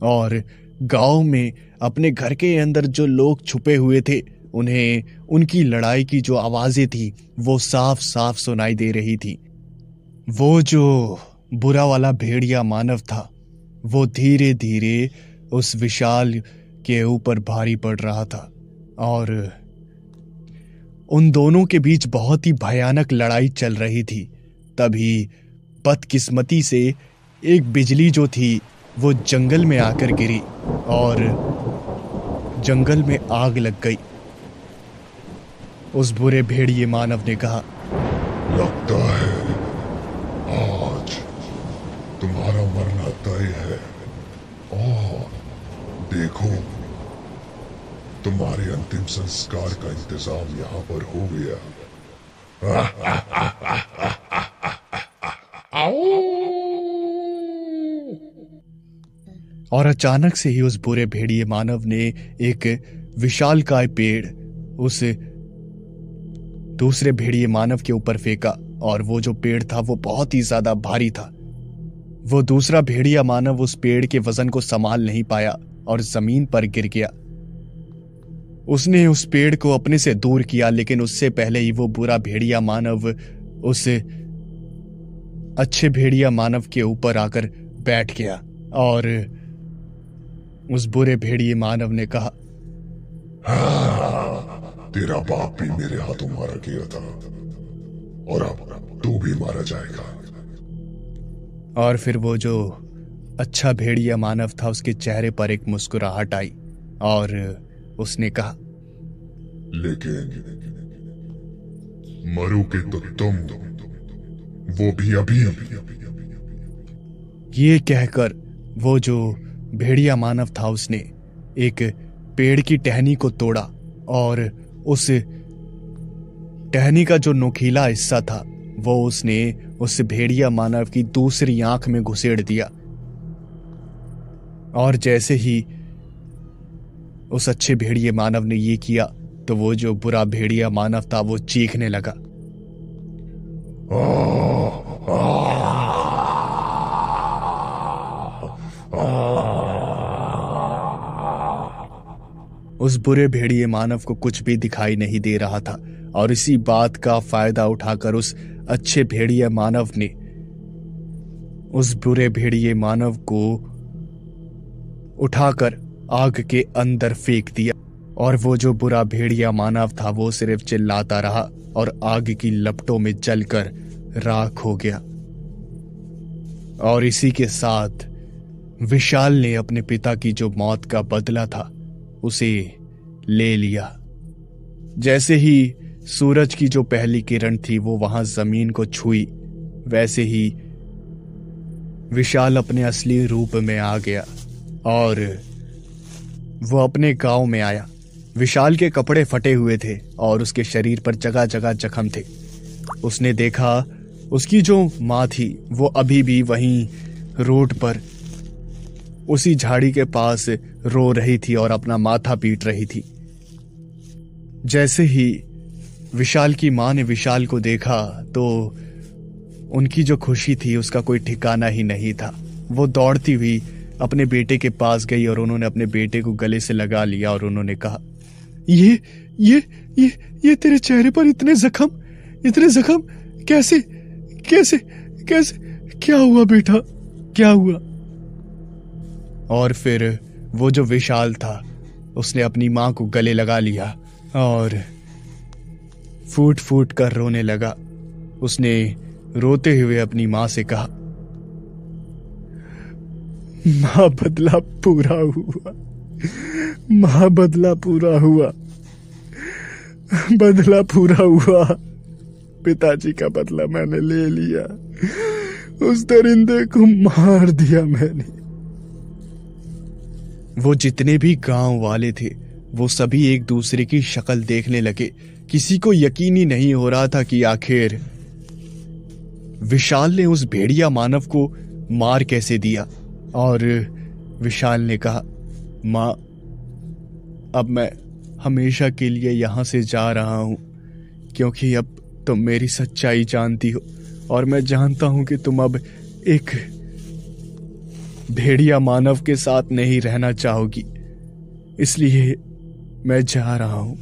और गांव में अपने घर के अंदर जो लोग छुपे हुए थे उन्हें उनकी लड़ाई की जो आवाजें थी वो साफ साफ सुनाई दे रही थी। वो जो बुरा वाला भेड़िया मानव था वो धीरे धीरे उस विशाल के ऊपर भारी पड़ रहा था और उन दोनों के बीच बहुत ही भयानक लड़ाई चल रही थी। तभी बदकिस्मती से एक बिजली जो थी वो जंगल में आकर गिरी और जंगल में आग लग गई। उस बुरे भेड़िए मानव ने कहा, लगता है आज तुम्हारा मरना तय है। और देखो, तुम्हारे अंतिम संस्कार का इंतजाम यहाँ पर हो गया। और अचानक से ही उस बुरे भेड़िए मानव ने एक विशालकाय पेड़ उस दूसरे भेड़िए मानव के ऊपर फेंका और वो जो पेड़ था वो बहुत ही ज्यादा भारी था। वो दूसरा भेड़िया मानव उस पेड़ के वजन को संभाल नहीं पाया और जमीन पर गिर गया। उसने उस पेड़ को अपने से दूर किया, लेकिन उससे पहले ही वो बुरा भेड़िया मानव उस अच्छे भेड़िया मानव के ऊपर आकर बैठ गया और उस बुरे भेड़िए मानव ने कहा, तेरा बाप भी मेरे हाथों मारा गया था और अब तू भी मारा जाएगा। और फिर वो जो अच्छा भेड़िया मानव था उसके चेहरे पर एक मुस्कुराहट आई और उसने कहा। लेकिन मरोगे तो तुम, वो भी अभी। ये कहकर वो जो भेड़िया मानव था उसने एक पेड़ की टहनी को तोड़ा और उस टहनी का जो नोकीला हिस्सा था वो उसने उस भेड़िया मानव की दूसरी आंख में घुसेड़ दिया। और जैसे ही उस अच्छे भेड़िए मानव ने ये किया तो वो जो बुरा भेड़िया मानव था वो चीखने लगा। उस बुरे भेड़िए मानव को कुछ भी दिखाई नहीं दे रहा था और इसी बात का फायदा उठाकर उस अच्छे भेड़िए मानव ने उस बुरे भेड़िए मानव को उठाकर आग के अंदर फेंक दिया। और वो जो बुरा भेड़िया मानव था वो सिर्फ चिल्लाता रहा और आग की लपटों में जलकर राख हो गया। और इसी के साथ विशाल ने अपने पिता की जो मौत का बदला था उसे ले लिया। जैसे ही सूरज की जो पहली किरण थी वो वहां जमीन को छुई, वैसे ही विशाल अपने असली रूप में आ गया और वो अपने गांव में आया। विशाल के कपड़े फटे हुए थे और उसके शरीर पर जगह जगह जख्म थे। उसने देखा उसकी जो माँ थी वो अभी भी वहीं रोड पर उसी झाड़ी के पास रो रही थी और अपना माथा पीट रही थी। जैसे ही विशाल की माँ ने विशाल को देखा तो उनकी जो खुशी थी उसका कोई ठिकाना ही नहीं था। वो दौड़ती हुई अपने बेटे के पास गई और उन्होंने अपने बेटे को गले से लगा लिया और उन्होंने कहा, ये तेरे चेहरे पर इतने जख्म कैसे कैसे कैसे क्या हुआ बेटा, क्या हुआ? और फिर वो जो विशाल था उसने अपनी मां को गले लगा लिया और फूट फूट कर रोने लगा। उसने रोते हुए अपनी मां से कहा, मां बदला पूरा हुआ, मां बदला पूरा हुआ, बदला पूरा हुआ। पिताजी का बदला मैंने ले लिया, उस दरिंदे को मार दिया मैंने। वो जितने भी गांव वाले थे वो सभी एक दूसरे की शक्ल देखने लगे। किसी को यकीन ही नहीं हो रहा था कि आखिर विशाल ने उस भेड़िया मानव को मार कैसे दिया। और विशाल ने कहा, मां, अब मैं हमेशा के लिए यहां से जा रहा हूं क्योंकि अब तुम मेरी सच्चाई जानती हो और मैं जानता हूं कि तुम अब एक भेड़िया मानव के साथ नहीं रहना चाहोगी, इसलिए मैं जा रहा हूं।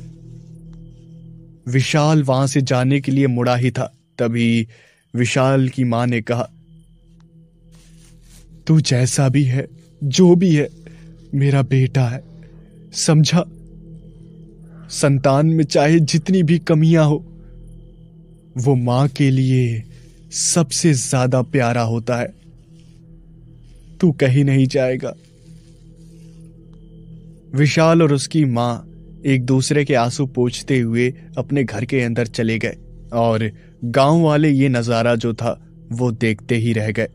विशाल वहां से जाने के लिए मुड़ा ही था, तभी विशाल की मां ने कहा, तू जैसा भी है, जो भी है, मेरा बेटा है, समझा? संतान में चाहे जितनी भी कमियां हो, वो मां के लिए सबसे ज्यादा प्यारा होता है। तू कहीं नहीं जाएगा। विशाल और उसकी मां एक दूसरे के आंसू पोंछते हुए अपने घर के अंदर चले गए और गांव वाले ये नजारा जो था वो देखते ही रह गए।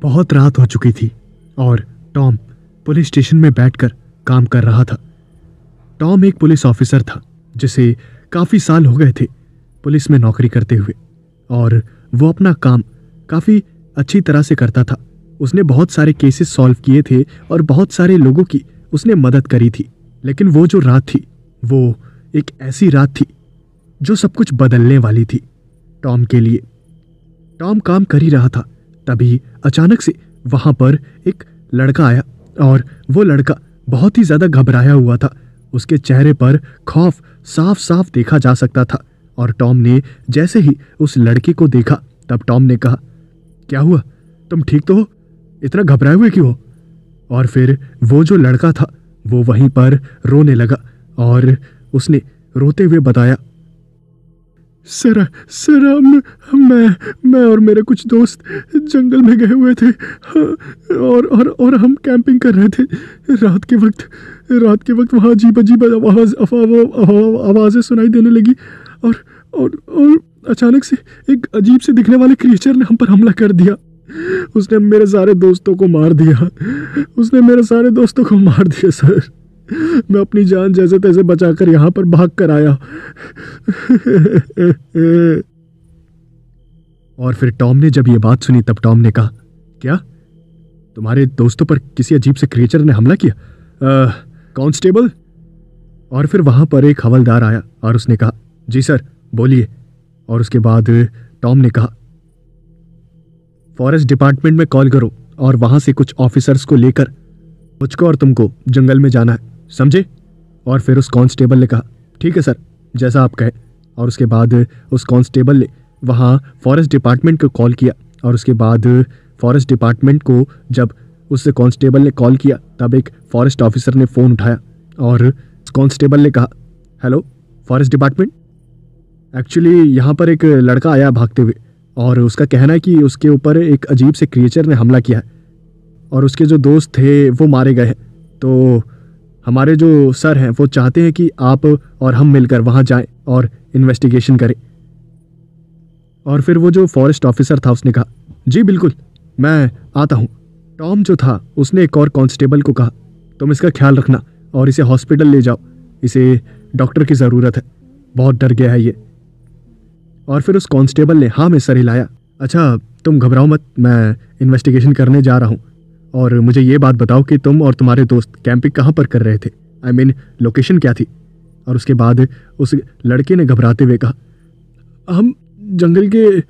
बहुत रात हो चुकी थी और टॉम पुलिस स्टेशन में बैठकर काम कर रहा था। टॉम एक पुलिस ऑफिसर था जिसे काफ़ी साल हो गए थे पुलिस में नौकरी करते हुए और वो अपना काम काफ़ी अच्छी तरह से करता था। उसने बहुत सारे केसेस सॉल्व किए थे और बहुत सारे लोगों की उसने मदद करी थी। लेकिन वो जो रात थी वो एक ऐसी रात थी जो सब कुछ बदलने वाली थी टॉम के लिए। टॉम काम कर ही रहा था, तभी अचानक से वहां पर एक लड़का आया और वो लड़का बहुत ही ज्यादा घबराया हुआ था। उसके चेहरे पर खौफ साफ साफ देखा जा सकता था और टॉम ने जैसे ही उस लड़के को देखा तब टॉम ने कहा, क्या हुआ, तुम ठीक तो हो, इतना घबराए हुए क्यों हो? और फिर वो जो लड़का था वो वहीं पर रोने लगा और उसने रोते हुए बताया, सर मैं और मेरे कुछ दोस्त जंगल में गए हुए थे और हम कैंपिंग कर रहे थे। रात के वक्त वहाँ अजीब आवाज़ें सुनाई देने लगी और अचानक से एक अजीब से दिखने वाले क्रिएचर ने हम पर हमला कर दिया। उसने मेरे सारे दोस्तों को मार दिया सर। मैं अपनी जान जैसे तैसे बचाकर यहाँ पर भाग कर आया। और फिर टॉम ने जब ये बात सुनी तब टॉम ने कहा, क्या तुम्हारे दोस्तों पर किसी अजीब से क्रिएचर ने हमला किया? कांस्टेबल? और फिर वहां पर एक हवलदार आया और उसने कहा, जी सर बोलिए। और उसके बाद टॉम ने कहा, फॉरेस्ट डिपार्टमेंट में कॉल करो और वहां से कुछ ऑफिसर्स को लेकर मुझको और तुमको जंगल में जाना है, समझे? और फिर उस कांस्टेबल ने कहा, ठीक है सर, जैसा आप कहें। और उसके बाद उस कांस्टेबल ने वहाँ फॉरेस्ट डिपार्टमेंट को कॉल किया और उसके बाद फॉरेस्ट डिपार्टमेंट को जब उस कांस्टेबल ने कॉल किया तब एक फॉरेस्ट ऑफिसर ने फ़ोन उठाया और उस कांस्टेबल ने कहा, हेलो फॉरेस्ट डिपार्टमेंट, एक्चुअली यहाँ पर एक लड़का आया भागते हुए और उसका कहना है कि उसके ऊपर एक अजीब से क्रिएचर ने हमला किया है और उसके जो दोस्त थे वो मारे गए हैं। तो हमारे जो सर हैं वो चाहते हैं कि आप और हम मिलकर वहाँ जाएं और इन्वेस्टिगेशन करें। और फिर वो जो फॉरेस्ट ऑफिसर था उसने कहा, जी बिल्कुल मैं आता हूँ। टॉम जो था उसने एक और कांस्टेबल को कहा, तुम इसका ख्याल रखना और इसे हॉस्पिटल ले जाओ, इसे डॉक्टर की ज़रूरत है, बहुत डर गया है ये। और फिर उस कांस्टेबल ने हाँ में सर हिलाया, अच्छा तुम घबराओ मत, मैं इन्वेस्टिगेशन करने जा रहा हूँ और मुझे ये बात बताओ कि तुम और तुम्हारे दोस्त कैंपिंग कहाँ पर कर रहे थे, आई मीन लोकेशन क्या थी? और उसके बाद उस लड़के ने घबराते हुए कहा, हम जंगल के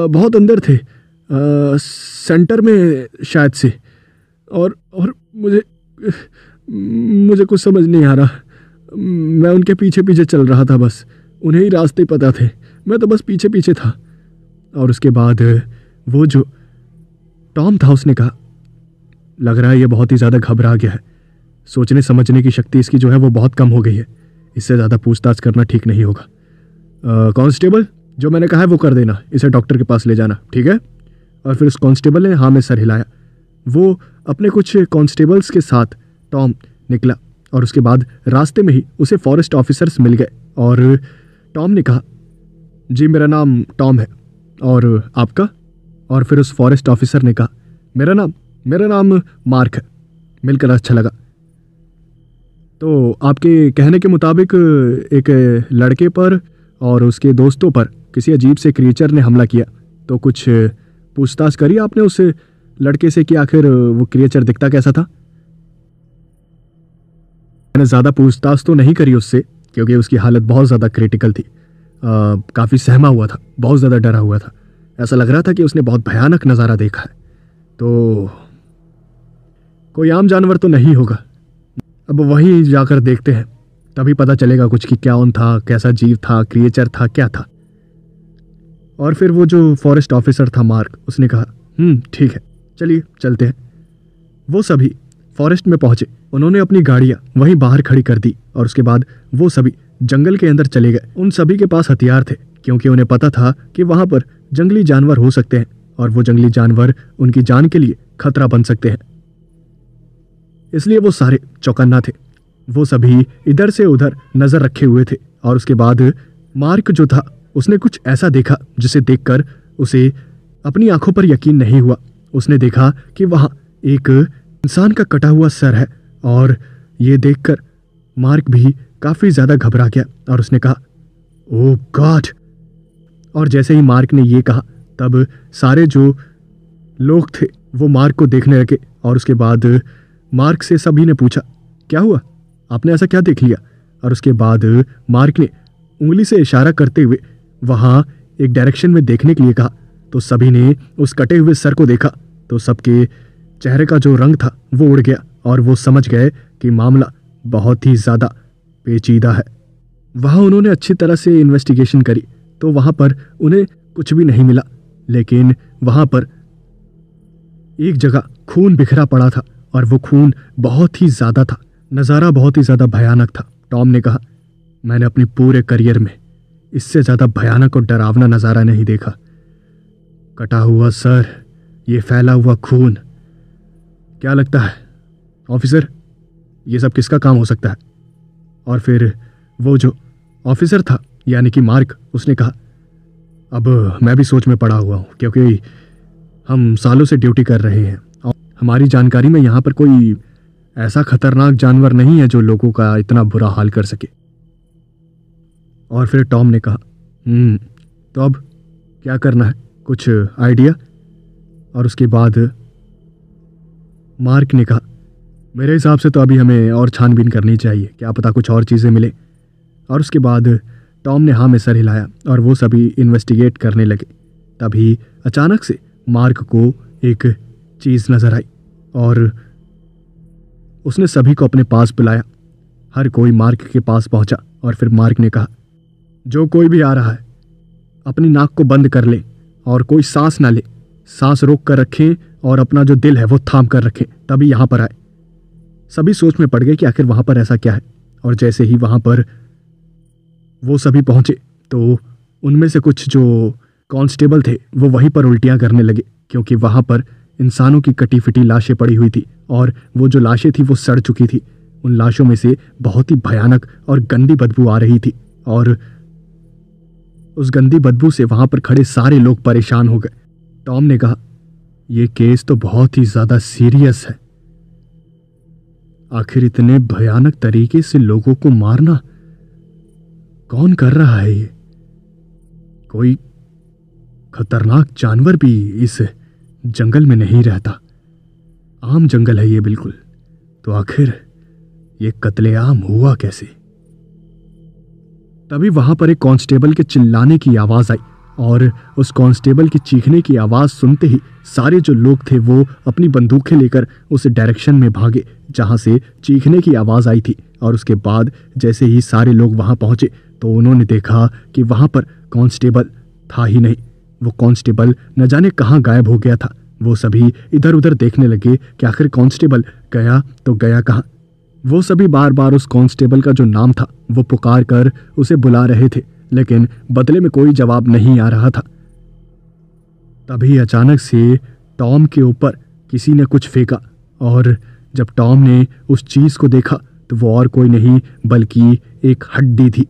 बहुत अंदर थे, सेंटर में शायद से, और मुझे कुछ समझ नहीं आ रहा, मैं उनके पीछे पीछे चल रहा था, बस उन्हें ही रास्ते पता थे, मैं तो बस पीछे पीछे था। और उसके बाद वो जो टॉम था उसने कहा, लग रहा है ये बहुत ही ज़्यादा घबरा गया है, सोचने समझने की शक्ति इसकी जो है वो बहुत कम हो गई है, इससे ज़्यादा पूछताछ करना ठीक नहीं होगा। कांस्टेबल जो मैंने कहा है वो कर देना, इसे डॉक्टर के पास ले जाना, ठीक है? और फिर उस कांस्टेबल ने हाँ में सर हिलाया। वो अपने कुछ कांस्टेबल्स के साथ टॉम निकला और उसके बाद रास्ते में ही उसे फॉरेस्ट ऑफिसर्स मिल गए और टॉम ने कहा, जी मेरा नाम टॉम है, और आपका? और फिर उस फॉरेस्ट ऑफिसर ने कहा, मेरा नाम मार्क है, मिलकर अच्छा लगा। तो आपके कहने के मुताबिक एक लड़के पर और उसके दोस्तों पर किसी अजीब से क्रिएचर ने हमला किया, तो कुछ पूछताछ करी आपने उस लड़के से कि आखिर वो क्रिएचर दिखता कैसा था? मैंने ज़्यादा पूछताछ तो नहीं करी उससे, क्योंकि उसकी हालत बहुत ज़्यादा क्रिटिकल थी, काफ़ी सहमा हुआ था, बहुत ज़्यादा डरा हुआ था, ऐसा लग रहा था कि उसने बहुत भयानक नज़ारा देखा है। तो कोई आम जानवर तो नहीं होगा, अब वहीं जाकर देखते हैं, तभी पता चलेगा कुछ कि कौन था, कैसा जीव था, क्रिएचर था, क्या था। और फिर वो जो फॉरेस्ट ऑफिसर था मार्क, उसने कहा, ठीक है चलिए चलते हैं। वो सभी फॉरेस्ट में पहुंचे, उन्होंने अपनी गाड़ियां वहीं बाहर खड़ी कर दी और उसके बाद वो सभी जंगल के अंदर चले गए। उन सभी के पास हथियार थे, क्योंकि उन्हें पता था कि वहां पर जंगली जानवर हो सकते हैं और वो जंगली जानवर उनकी जान के लिए खतरा बन सकते हैं, इसलिए वो सारे चौकन्ना थे। वो सभी इधर से उधर नजर रखे हुए थे और उसके बाद मार्क जो था उसने कुछ ऐसा देखा जिसे देखकर उसे अपनी आंखों पर यकीन नहीं हुआ। उसने देखा कि वहां एक इंसान का कटा हुआ सर है और ये देखकर मार्क भी काफी ज्यादा घबरा गया और उसने कहा, ओह गॉड। और जैसे ही मार्क ने ये कहा तब सारे जो लोग थे वो मार्क को देखने लगे और उसके बाद मार्क से सभी ने पूछा, क्या हुआ, आपने ऐसा क्या देख लिया? और उसके बाद मार्क ने उंगली से इशारा करते हुए वहाँ एक डायरेक्शन में देखने के लिए कहा, तो सभी ने उस कटे हुए सर को देखा तो सबके चेहरे का जो रंग था वो उड़ गया और वो समझ गए कि मामला बहुत ही ज़्यादा पेचीदा है। वहाँ उन्होंने अच्छी तरह से इन्वेस्टिगेशन करी तो वहाँ पर उन्हें कुछ भी नहीं मिला, लेकिन वहाँ पर एक जगह खून बिखरा पड़ा था और वो खून बहुत ही ज़्यादा था, नज़ारा बहुत ही ज़्यादा भयानक था। टॉम ने कहा, मैंने अपने पूरे करियर में इससे ज़्यादा भयानक और डरावना नज़ारा नहीं देखा। कटा हुआ सर, ये फैला हुआ खून, क्या लगता है ऑफिसर, ये सब किसका काम हो सकता है? और फिर वो जो ऑफिसर था यानी कि मार्क, उसने कहा, अब मैं भी सोच में पड़ा हुआ हूँ, क्योंकि हम सालों से ड्यूटी कर रहे हैं और हमारी जानकारी में यहाँ पर कोई ऐसा खतरनाक जानवर नहीं है जो लोगों का इतना बुरा हाल कर सके। और फिर टॉम ने कहा, तो अब क्या करना है, कुछ आइडिया? और उसके बाद मार्क ने कहा, मेरे हिसाब से तो अभी हमें और छानबीन करनी चाहिए, क्या पता कुछ और चीज़ें मिले। और उसके बाद टॉम ने हाँ में सर हिलाया और वो सभी इन्वेस्टिगेट करने लगे। तभी अचानक से मार्क को एक चीज़ नज़र आई और उसने सभी को अपने पास बुलाया। हर कोई मार्क के पास पहुंचा और फिर मार्क ने कहा, जो कोई भी आ रहा है अपनी नाक को बंद कर ले और कोई सांस ना ले, सांस रोक कर रखें और अपना जो दिल है वो थाम कर रखें, तभी यहाँ पर आए। सभी सोच में पड़ गए कि आखिर वहाँ पर ऐसा क्या है। और जैसे ही वहाँ पर वो सभी पहुँचे तो उनमें से कुछ जो कांस्टेबल थे वो वहीं पर उल्टियाँ करने लगे, क्योंकि वहाँ पर इंसानों की कटी फिटी लाशें पड़ी हुई थी और वो जो लाशें थी वो सड़ चुकी थी। उन लाशों में से बहुत ही भयानक और गंदी बदबू आ रही थी और उस गंदी बदबू से वहाँ पर खड़े सारे लोग परेशान हो गए। टॉम ने कहा, यह केस तो बहुत ही ज़्यादा सीरियस है। आखिर इतने भयानक तरीके से लोगों को मारना कौन कर रहा है? ये कोई खतरनाक जानवर भी इस जंगल में नहीं रहता, आम जंगल है ये बिल्कुल। तो आखिर ये कत्लेआम हुआ कैसे? तभी वहां पर एक कांस्टेबल के चिल्लाने की आवाज आई और उस कांस्टेबल की चीखने की आवाज सुनते ही सारे जो लोग थे वो अपनी बंदूकें लेकर उस डायरेक्शन में भागे जहां से चीखने की आवाज आई थी। और उसके बाद जैसे ही सारे लोग वहां पहुंचे तो उन्होंने देखा कि वहां पर कांस्टेबल था ही नहीं। वो कांस्टेबल न जाने कहां गायब हो गया था। वो सभी इधर उधर देखने लगे कि आखिर कांस्टेबल गया तो गया कहां। वो सभी बार बार उस कांस्टेबल का जो नाम था वो पुकार कर उसे बुला रहे थे, लेकिन बदले में कोई जवाब नहीं आ रहा था। तभी अचानक से टॉम के ऊपर किसी ने कुछ फेंका और जब टॉम ने उस चीज को देखा तो वो और कोई नहीं बल्कि एक हड्डी थी।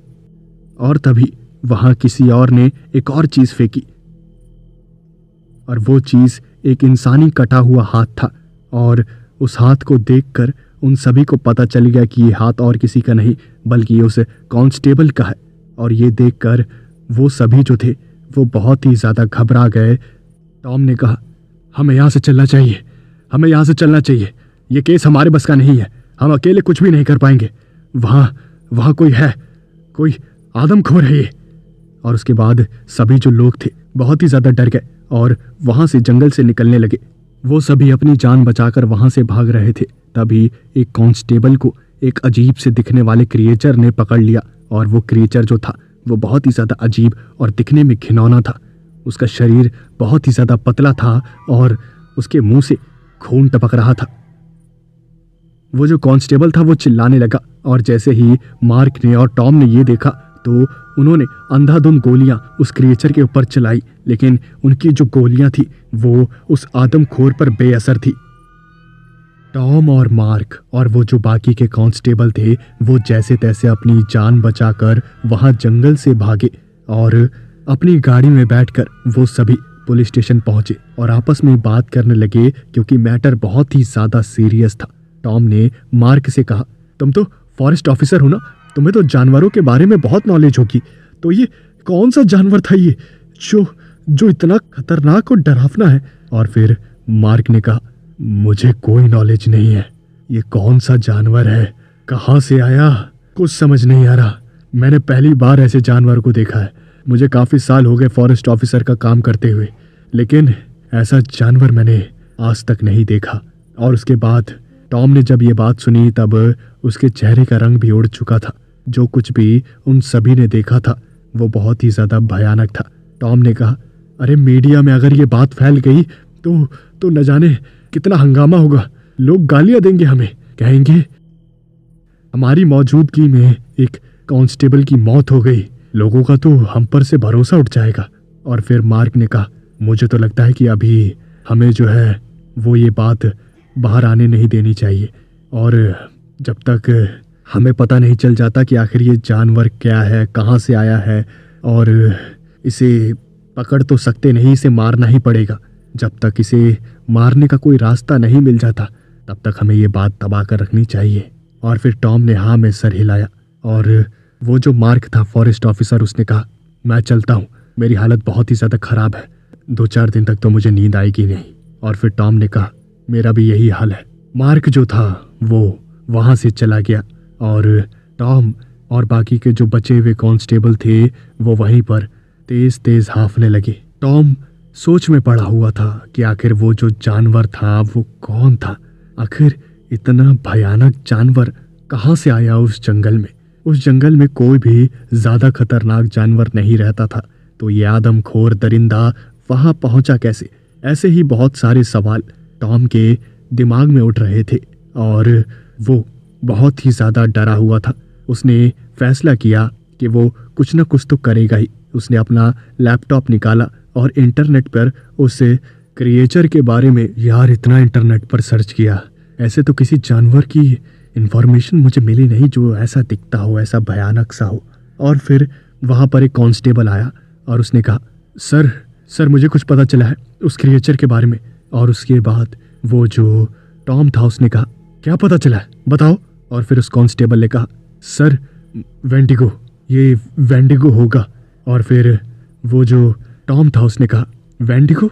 और तभी वहां किसी और ने एक और चीज फेंकी और वो चीज एक इंसानी कटा हुआ हाथ था। और उस हाथ को देखकर उन सभी को पता चल गया कि ये हाथ और किसी का नहीं बल्कि उस कांस्टेबल का है। और ये देखकर वो सभी जो थे वो बहुत ही ज़्यादा घबरा गए। टॉम ने कहा, हमें यहाँ से चलना चाहिए, हमें यहाँ से चलना चाहिए, ये केस हमारे बस का नहीं है, हम अकेले कुछ भी नहीं कर पाएंगे। वहाँ कोई है, कोई आदमखोर है ये। और उसके बाद सभी जो लोग थे बहुत ही ज़्यादा डर गए और वहाँ से जंगल से निकलने लगे। वो सभी अपनी जान बचाकर वहाँ से भाग रहे थे। तभी एक कांस्टेबल को एक अजीब से दिखने वाले क्रिएचर ने पकड़ लिया और वो क्रिएचर जो था वो बहुत ही ज़्यादा अजीब और दिखने में घिनौना था। उसका शरीर बहुत ही ज़्यादा पतला था और उसके मुंह से खून टपक रहा था। वो जो कांस्टेबल था वो चिल्लाने लगा और जैसे ही मार्क ने और टॉम ने ये देखा तो उन्होंने अंधाधुंध गोलियां उस क्रिएचर के ऊपर चलाई, लेकिन उनकी जो गोलियां थी वो उस आदमखोर पर बेअसर थी। टॉम और मार्क और वो जो बाकी के कांस्टेबल थे वो जैसे तैसे अपनी जान बचाकर वहां जंगल से भागे और अपनी गाड़ी में बैठकर वो सभी पुलिस स्टेशन पहुंचे और आपस में बात करने लगे क्योंकि मैटर बहुत ही ज़्यादा सीरियस था। टॉम ने मार्क से कहा, तुम तो फॉरेस्ट ऑफिसर हो ना, तुम्हें तो जानवरों के बारे में बहुत नॉलेज होगी, तो ये कौन सा जानवर था ये जो इतना खतरनाक और डरावना है? और फिर मार्क ने कहा, मुझे कोई नॉलेज नहीं है, ये कौन सा जानवर है, कहाँ से आया, कुछ समझ नहीं आ रहा। मैंने पहली बार ऐसे जानवर को देखा है। मुझे काफ़ी साल हो गए फॉरेस्ट ऑफिसर का काम करते हुए, लेकिन ऐसा जानवर मैंने आज तक नहीं देखा। और उसके बाद टॉम ने जब ये बात सुनी तब उसके चेहरे का रंग भी उड़ चुका था। जो कुछ भी उन सभी ने देखा था वो बहुत ही ज़्यादा भयानक था। टॉम ने कहा, अरे मीडिया में अगर ये बात फैल गई तो न जाने कितना हंगामा होगा, लोग गालियां देंगे हमें, कहेंगे हमारी मौजूदगी में एक कांस्टेबल की मौत हो गई, लोगों का तो हम पर से भरोसा उठ जाएगा। और फिर मार्क ने कहा, मुझे तो लगता है कि अभी हमें जो है वो ये बात बाहर आने नहीं देनी चाहिए, और जब तक हमें पता नहीं चल जाता कि आखिर ये जानवर क्या है, कहाँ से आया है, और इसे पकड़ तो सकते नहीं, इसे मारना ही पड़ेगा। जब तक इसे मारने का कोई रास्ता नहीं मिल जाता तब तक हमें ये बात दबा कर रखनी चाहिए। और फिर टॉम ने हाँ में सर हिलाया, और वो जो मार्क था फॉरेस्ट ऑफिसर, उसने कहा, मैं चलता हूँ, मेरी हालत बहुत ही ज़्यादा ख़राब है, 2-4 दिन तक तो मुझे नींद आएगी नहीं। और फिर टॉम ने कहा, मेरा भी यही हाल है। मार्क जो था वो वहाँ से चला गया, और टॉम और बाकी के जो बचे हुए कांस्टेबल थे वो वहीं पर तेज तेज हाँफने लगे। टॉम सोच में पड़ा हुआ था कि आखिर वो जो जानवर था वो कौन था, आखिर इतना भयानक जानवर कहाँ से आया उस जंगल में। उस जंगल में कोई भी ज़्यादा खतरनाक जानवर नहीं रहता था, तो ये आदमखोर दरिंदा वहाँ पहुँचा कैसे? ऐसे ही बहुत सारे सवाल टॉम के दिमाग में उठ रहे थे, और वो बहुत ही ज़्यादा डरा हुआ था। उसने फैसला किया कि वो कुछ न कुछ तो करेगा ही। उसने अपना लैपटॉप निकाला और इंटरनेट पर उस क्रिएचर के बारे में, यार इतना इंटरनेट पर सर्च किया, ऐसे तो किसी जानवर की इन्फॉर्मेशन मुझे मिली नहीं जो ऐसा दिखता हो, ऐसा भयानक सा हो। और फिर वहाँ पर एक कांस्टेबल आया और उसने कहा, सर मुझे कुछ पता चला है उस क्रिएचर के बारे में। और उसके बाद वो जो टॉम था उसने कहा, क्या पता चला है बताओ। और फिर उस कांस्टेबल ने कहा, सर वेंडिगो, ये वेंडिगो होगा। और फिर वो जो टॉम था उसने कहा, वेंडिगो,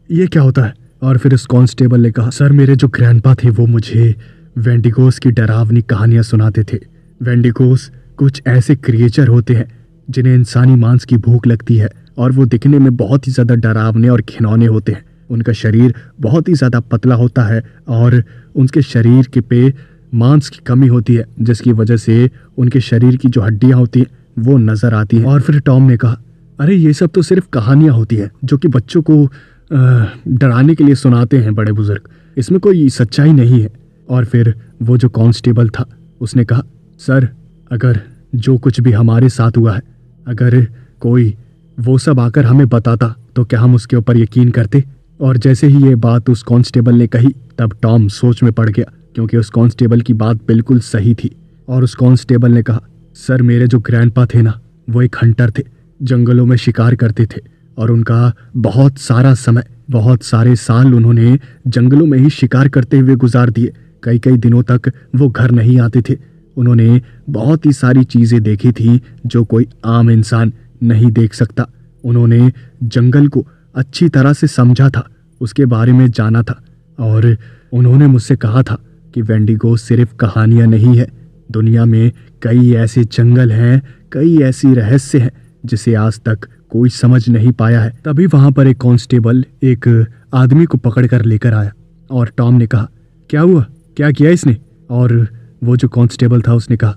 ये क्या होता है? और फिर उस कांस्टेबल ने कहा, सर मेरे जो ग्रैंडपा थे वो मुझे वेंडिगोस की डरावनी कहानियाँ सुनाते थे। वेंडिगोस कुछ ऐसे क्रिएचर होते हैं जिन्हें इंसानी मांस की भूख लगती है, और वो दिखने में बहुत ही ज़्यादा डरावने और घिनौने होते हैं। उनका शरीर बहुत ही ज़्यादा पतला होता है और उनके शरीर के पे मांस की कमी होती है, जिसकी वजह से उनके शरीर की जो हड्डियाँ होती हैं वो नज़र आती हैं। और फिर टॉम ने कहा, अरे ये सब तो सिर्फ कहानियाँ होती हैं जो कि बच्चों को डराने के लिए सुनाते हैं बड़े बुजुर्ग, इसमें कोई सच्चाई नहीं है। और फिर वो जो कांस्टेबल था उसने कहा, सर अगर जो कुछ भी हमारे साथ हुआ है, अगर कोई वो सब आकर हमें बताता तो क्या हम उसके ऊपर यकीन करते? और जैसे ही ये बात उस कांस्टेबल ने कही तब टॉम सोच में पड़ गया, क्योंकि उस कांस्टेबल की बात बिल्कुल सही थी। और उस कांस्टेबल ने कहा, सर मेरे जो ग्रैंडपा थे ना, वो एक हंटर थे, जंगलों में शिकार करते थे, और उनका बहुत सारा समय, बहुत सारे साल उन्होंने जंगलों में ही शिकार करते हुए गुजार दिए। कई कई दिनों तक वो घर नहीं आते थे। उन्होंने बहुत ही सारी चीज़ें देखी थी जो कोई आम इंसान नहीं देख सकता। उन्होंने जंगल को अच्छी तरह से समझा था, उसके बारे में जाना था, और उन्होंने मुझसे कहा था कि वेंडिगो सिर्फ कहानियाँ नहीं है, दुनिया में कई ऐसे जंगल हैं, कई ऐसी रहस्य हैं जिसे आज तक कोई समझ नहीं पाया है। तभी वहाँ पर एक कांस्टेबल एक आदमी को पकड़ कर लेकर आया, और टॉम ने कहा, क्या हुआ, क्या किया इसने? और वो जो कांस्टेबल था उसने कहा,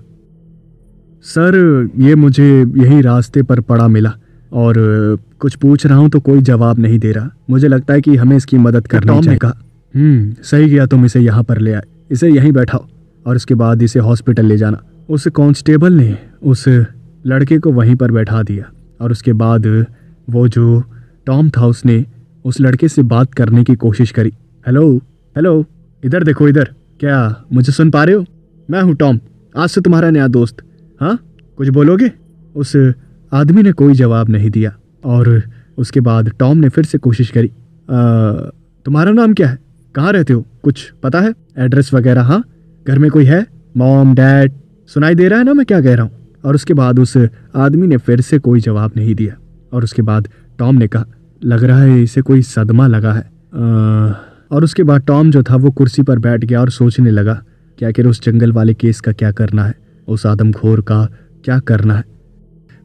सर ये मुझे यही रास्ते पर पड़ा मिला, और कुछ पूछ रहा हूँ तो कोई जवाब नहीं दे रहा, मुझे लगता है कि हमें इसकी मदद करनी चाहिए। टॉम ने कहा, सही किया तुम इसे यहाँ पर ले आए, इसे यहीं बैठाओ और उसके बाद इसे हॉस्पिटल ले जाना। उस कांस्टेबल ने उस लड़के को वहीं पर बैठा दिया, और उसके बाद वो जो टॉम था उसने उस लड़के से बात करने की कोशिश करी। हेलो, इधर देखो, इधर, क्या मुझे सुन पा रहे हो? मैं हूँ टॉम, आज से तुम्हारा नया दोस्त। हाँ, कुछ बोलोगे? उस आदमी ने कोई जवाब नहीं दिया, और उसके बाद टॉम ने फिर से कोशिश करी, तुम्हारा नाम क्या है, कहाँ रहते हो, कुछ पता है, एड्रेस वगैरह? हाँ, घर में कोई है, मॉम, डैड? सुनाई दे रहा है ना मैं क्या कह रहा हूँ? और उसके बाद उस आदमी ने फिर से कोई जवाब नहीं दिया, और उसके बाद टॉम ने कहा, लग रहा है इसे कोई सदमा लगा है। और उसके बाद टॉम जो था वो कुर्सी पर बैठ गया और सोचने लगा कि आखिर उस जंगल वाले केस का क्या करना है, उस आदमखोर का क्या करना है।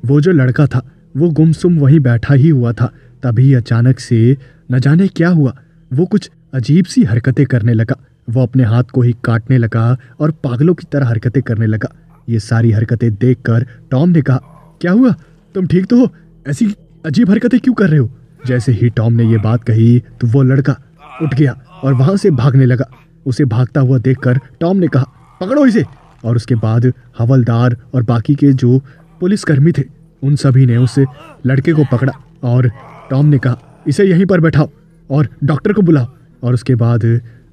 वो जो लड़का था वो गुमसुम वहीं बैठा ही हुआ था, तभी अचानक से न जाने क्या हुआ, वो कुछ अजीब सी हरकतें करने लगा। वो अपने हाथ को ही काटने लगा और पागलों की तरह हरकतें करने लगा। ये सारी हरकतें देखकर टॉम ने कहा, क्या हुआ, तुम ठीक तो हो, ऐसी अजीब हरकतें क्यों कर रहे हो? जैसे ही टॉम ने ये बात कही तो वो लड़का उठ गया और वहां से भागने लगा। उसे भागता हुआ देखकर टॉम ने कहा, पकड़ो इसे। और उसके बाद हवलदार और बाकी के जो पुलिसकर्मी थे उन सभी ने उस लड़के को पकड़ा और टॉम ने कहा इसे यहीं पर बैठाओ और डॉक्टर को बुलाओ। और उसके बाद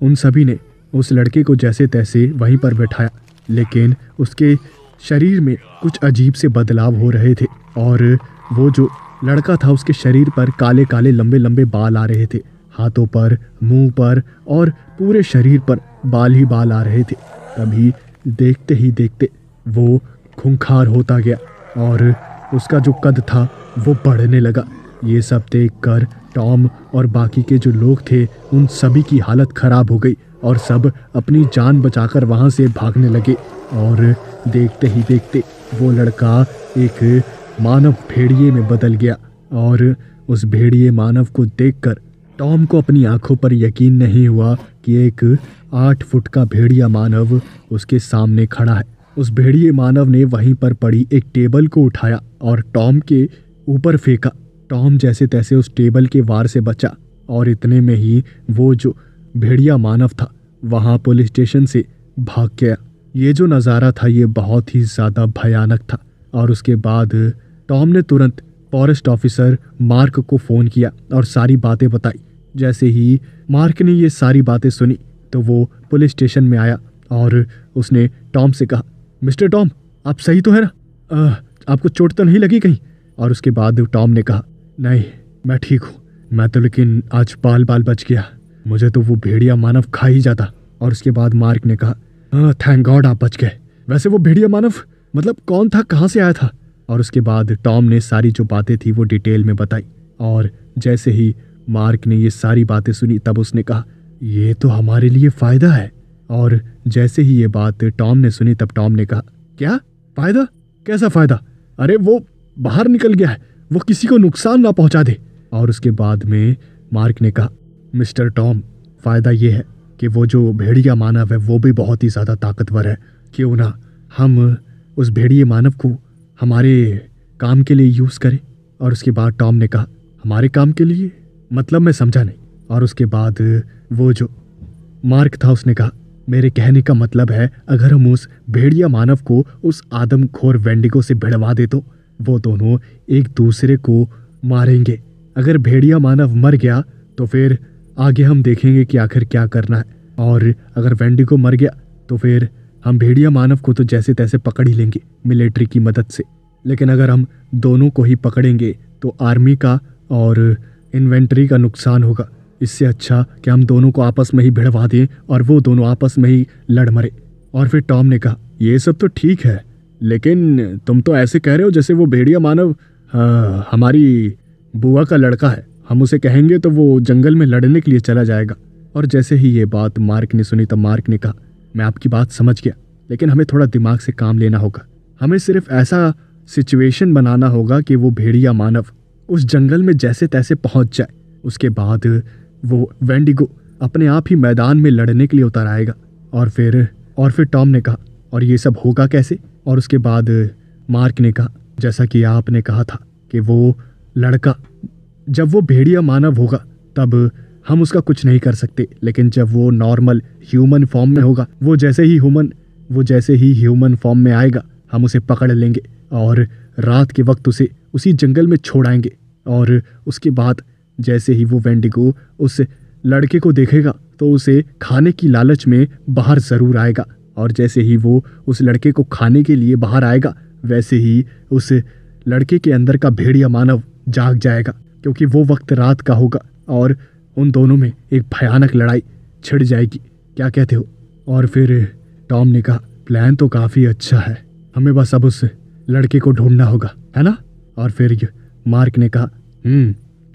उन सभी ने उस लड़के को जैसे तैसे वहीं पर बैठाया, लेकिन उसके शरीर में कुछ अजीब से बदलाव हो रहे थे और वो जो लड़का था उसके शरीर पर काले काले लंबे लंबे बाल आ रहे थे, हाथों पर, मुंह पर और पूरे शरीर पर बाल ही बाल आ रहे थे। तभी देखते ही देखते वो खूंखार होता गया और उसका जो कद था वो बढ़ने लगा। ये सब देखकर टॉम और बाकी के जो लोग थे उन सभी की हालत खराब हो गई और सब अपनी जान बचाकर वहाँ से भागने लगे। और देखते ही देखते वो लड़का एक मानव भेड़िए में बदल गया और उस भेड़िए मानव को देखकर टॉम को अपनी आंखों पर यकीन नहीं हुआ कि एक 8 फुट का भेड़िया मानव उसके सामने खड़ा है। उस भेड़िए मानव ने वहीं पर पड़ी एक टेबल को उठाया और टॉम के ऊपर फेंका। टॉम जैसे तैसे उस टेबल के वार से बचा और इतने में ही वो जो भेड़िया मानव था वहाँ पुलिस स्टेशन से भाग गया। ये जो नज़ारा था ये बहुत ही ज़्यादा भयानक था। और उसके बाद टॉम ने तुरंत फॉरेस्ट ऑफिसर मार्क को फ़ोन किया और सारी बातें बताई। जैसे ही मार्क ने ये सारी बातें सुनी तो वो पुलिस स्टेशन में आया और उसने टॉम से कहा मिस्टर टॉम आप सही तो है ना, आपको चोट तो नहीं लगी कहीं? और उसके बाद टॉम ने कहा नहीं मैं ठीक हूँ, मैं तो लेकिन आज बाल बाल बच गया, मुझे तो वो भेड़िया मानव खा ही जाता। और उसके बाद मार्क ने कहा थैंक गॉड आप बच गए। वैसे वो भेड़िया मानव मतलब कौन था, कहाँ से आया था? और उसके बाद टॉम ने सारी जो बातें थी वो डिटेल में बताई। और जैसे ही मार्क ने ये सारी बातें सुनी तब उसने कहा ये तो हमारे लिए फ़ायदा है। और जैसे ही ये बात टॉम ने सुनी तब टॉम ने कहा क्या फ़ायदा, कैसा फ़ायदा? अरे वो बाहर निकल गया है, वो किसी को नुकसान ना पहुंचा दे। और उसके बाद में मार्क ने कहा मिस्टर टॉम फ़ायदा ये है कि वो जो भेड़िया मानव है वो भी बहुत ही ज़्यादा ताकतवर है, क्यों ना हम उस भेड़िए मानव को हमारे काम के लिए यूज़ करें। और उसके बाद टॉम ने कहा हमारे काम के लिए मतलब मैं समझा नहीं। और उसके बाद वो जो मार्क था उसने कहा मेरे कहने का मतलब है अगर हम उस भेड़िया मानव को उस आदमखोर वेंडिगो से भिड़वा दे तो वो दोनों एक दूसरे को मारेंगे। अगर भेड़िया मानव मर गया तो फिर आगे हम देखेंगे कि आखिर क्या करना है, और अगर वेंडिगो मर गया तो फिर हम भेड़िया मानव को तो जैसे तैसे पकड़ ही लेंगे मिलिट्री की मदद से। लेकिन अगर हम दोनों को ही पकड़ेंगे तो आर्मी का और इन्वेंट्री का नुकसान होगा। इससे अच्छा कि हम दोनों को आपस में ही भिड़वा दें और वो दोनों आपस में ही लड़ मरे। और फिर टॉम ने कहा ये सब तो ठीक है, लेकिन तुम तो ऐसे कह रहे हो जैसे वो भेड़िया मानव हमारी बुआ का लड़का है, हम उसे कहेंगे तो वो जंगल में लड़ने के लिए चला जाएगा। और जैसे ही ये बात मार्क ने सुनी तब मार्क ने कहा मैं आपकी बात समझ गया, लेकिन हमें थोड़ा दिमाग से काम लेना होगा। हमें सिर्फ ऐसा सिचुएशन बनाना होगा कि वो भेड़िया मानव उस जंगल में जैसे तैसे पहुंच जाए। उसके बाद वो वेंडिगो अपने आप ही मैदान में लड़ने के लिए उतर आएगा। और फिर टॉम ने कहा और ये सब होगा कैसे? और उसके बाद मार्क ने कहा जैसा कि आपने कहा था कि वो लड़का जब वो भेड़िया मानव होगा तब हम उसका कुछ नहीं कर सकते, लेकिन जब वो नॉर्मल ह्यूमन फॉर्म में होगा वो जैसे ही ह्यूमन फॉर्म में आएगा हम उसे पकड़ लेंगे और रात के वक्त उसे उसी जंगल में छोड़ाएंगे। और उसके बाद जैसे ही वो वेंडिगो उस लड़के को देखेगा तो उसे खाने की लालच में बाहर ज़रूर आएगा। और जैसे ही वो उस लड़के को खाने के लिए बाहर आएगा वैसे ही उस लड़के के अंदर का भेड़िया मानव जाग जाएगा, क्योंकि वो वक्त रात का होगा और उन दोनों में एक भयानक लड़ाई छिड़ जाएगी। क्या कहते हो? और फिर टॉम ने कहा प्लान तो काफ़ी अच्छा है, हमें बस अब उस लड़के को ढूंढना होगा, है ना? और फिर मार्क ने कहा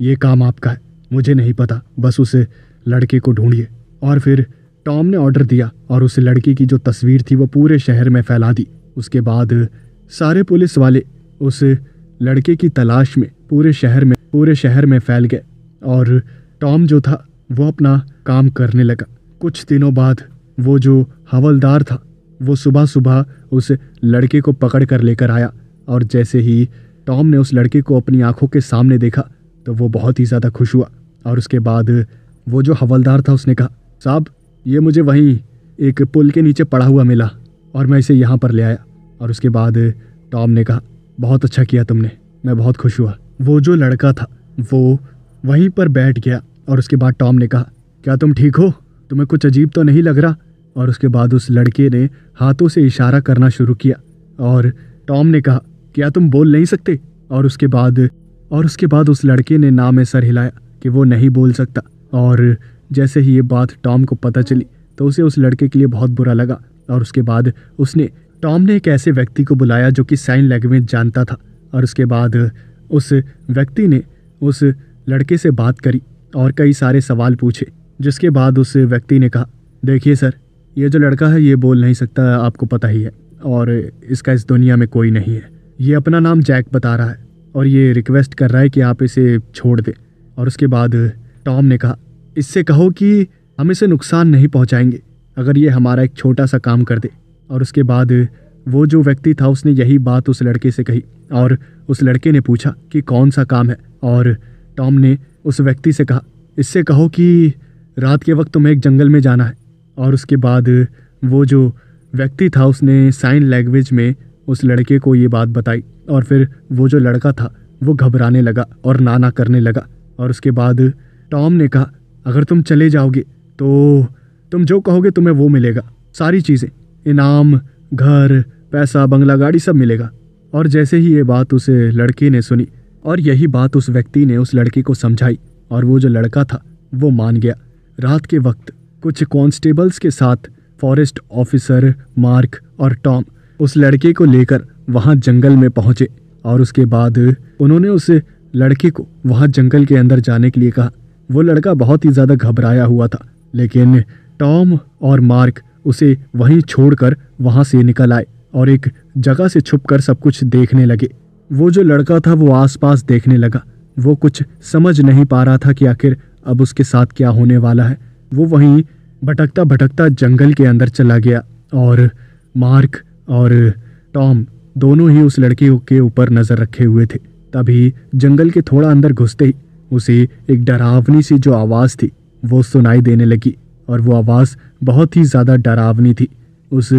ये काम आपका है, मुझे नहीं पता, बस उस लड़के को ढूंढिए। और फिर टॉम ने ऑर्डर दिया और उस लड़के की जो तस्वीर थी वो पूरे शहर में फैला दी। उसके बाद सारे पुलिस वाले उस लड़के की तलाश में पूरे शहर में फैल गए और टॉम जो था वो अपना काम करने लगा। कुछ दिनों बाद वो जो हवलदार था वो सुबह सुबह उस लड़के को पकड़ कर लेकर आया। और जैसे ही टॉम ने उस लड़के को अपनी आंखों के सामने देखा तो वो बहुत ही ज़्यादा खुश हुआ। और उसके बाद वो जो हवलदार था उसने कहा साहब ये मुझे वहीं एक पुल के नीचे पड़ा हुआ मिला और मैं इसे यहाँ पर ले आया। और उसके बाद टॉम ने कहा, बहुत अच्छा किया तुमने, मैं बहुत खुश हुआ। वो जो लड़का था वो वहीं पर बैठ गया और उसके बाद टॉम ने कहा, क्या तुम ठीक हो? तुम्हें कुछ अजीब तो नहीं लग रहा? और उसके बाद उस लड़के ने हाथों से इशारा करना शुरू किया और टॉम ने कहा, क्या तुम बोल नहीं सकते? और उसके बाद उस लड़के ने ना में सर हिलाया कि वो नहीं बोल सकता। और जैसे ही ये बात टॉम को पता चली तो उसे उस लड़के के लिए बहुत बुरा लगा। और उसके बाद टॉम ने एक ऐसे व्यक्ति को बुलाया जो कि साइन लैंग्वेज जानता था। और उसके बाद उस व्यक्ति ने उस लड़के से बात करी और कई सारे सवाल पूछे, जिसके बाद उस व्यक्ति ने कहा, देखिए सर, ये जो लड़का है ये बोल नहीं सकता, आपको पता ही है, और इसका इस दुनिया में कोई नहीं है। ये अपना नाम जैक बता रहा है और ये रिक्वेस्ट कर रहा है कि आप इसे छोड़ दें। और उसके बाद टॉम ने कहा, इससे कहो कि हम इसे नुकसान नहीं पहुंचाएंगे अगर ये हमारा एक छोटा सा काम कर दे। और उसके बाद वो जो व्यक्ति था उसने यही बात उस लड़के से कही और उस लड़के ने पूछा कि कौन सा काम है। और टॉम ने उस व्यक्ति से कहा, इससे कहो कि रात के वक्त तुम्हें एक जंगल में जाना है। और उसके बाद वो जो व्यक्ति था उसने साइन लैंग्वेज में उस लड़के को ये बात बताई और फिर वो जो लड़का था वो घबराने लगा और नाना करने लगा। और उसके बाद टॉम ने कहा, अगर तुम चले जाओगे तो तुम जो कहोगे तुम्हें वो मिलेगा, सारी चीज़ें, इनाम, घर, पैसा, बंगला, गाड़ी, सब मिलेगा। और जैसे ही ये बात उस लड़के ने सुनी और यही बात उस व्यक्ति ने उस लड़के को समझाई और वो जो लड़का था वो मान गया। रात के वक्त कुछ कांस्टेबल्स के साथ फॉरेस्ट ऑफिसर मार्क और टॉम उस लड़के को लेकर वहाँ जंगल में पहुँचे। और उसके बाद उन्होंने उस लड़के को वहाँ जंगल के अंदर जाने के लिए कहा। वो लड़का बहुत ही ज़्यादा घबराया हुआ था, लेकिन टॉम और मार्क उसे वहीं छोड़कर वहाँ से निकल आए और एक जगह से छुपकर सब कुछ देखने लगे। वो जो लड़का था वो आसपास देखने लगा। वो कुछ समझ नहीं पा रहा था कि आखिर अब उसके साथ क्या होने वाला है। वो वहीं भटकता भटकता जंगल के अंदर चला गया और मार्क और टॉम दोनों ही उस लड़के के ऊपर नज़र रखे हुए थे। तभी जंगल के थोड़ा अंदर घुसते ही उसे एक डरावनी सी जो आवाज़ थी वो सुनाई देने लगी और वो आवाज़ बहुत ही ज़्यादा डरावनी थी। उस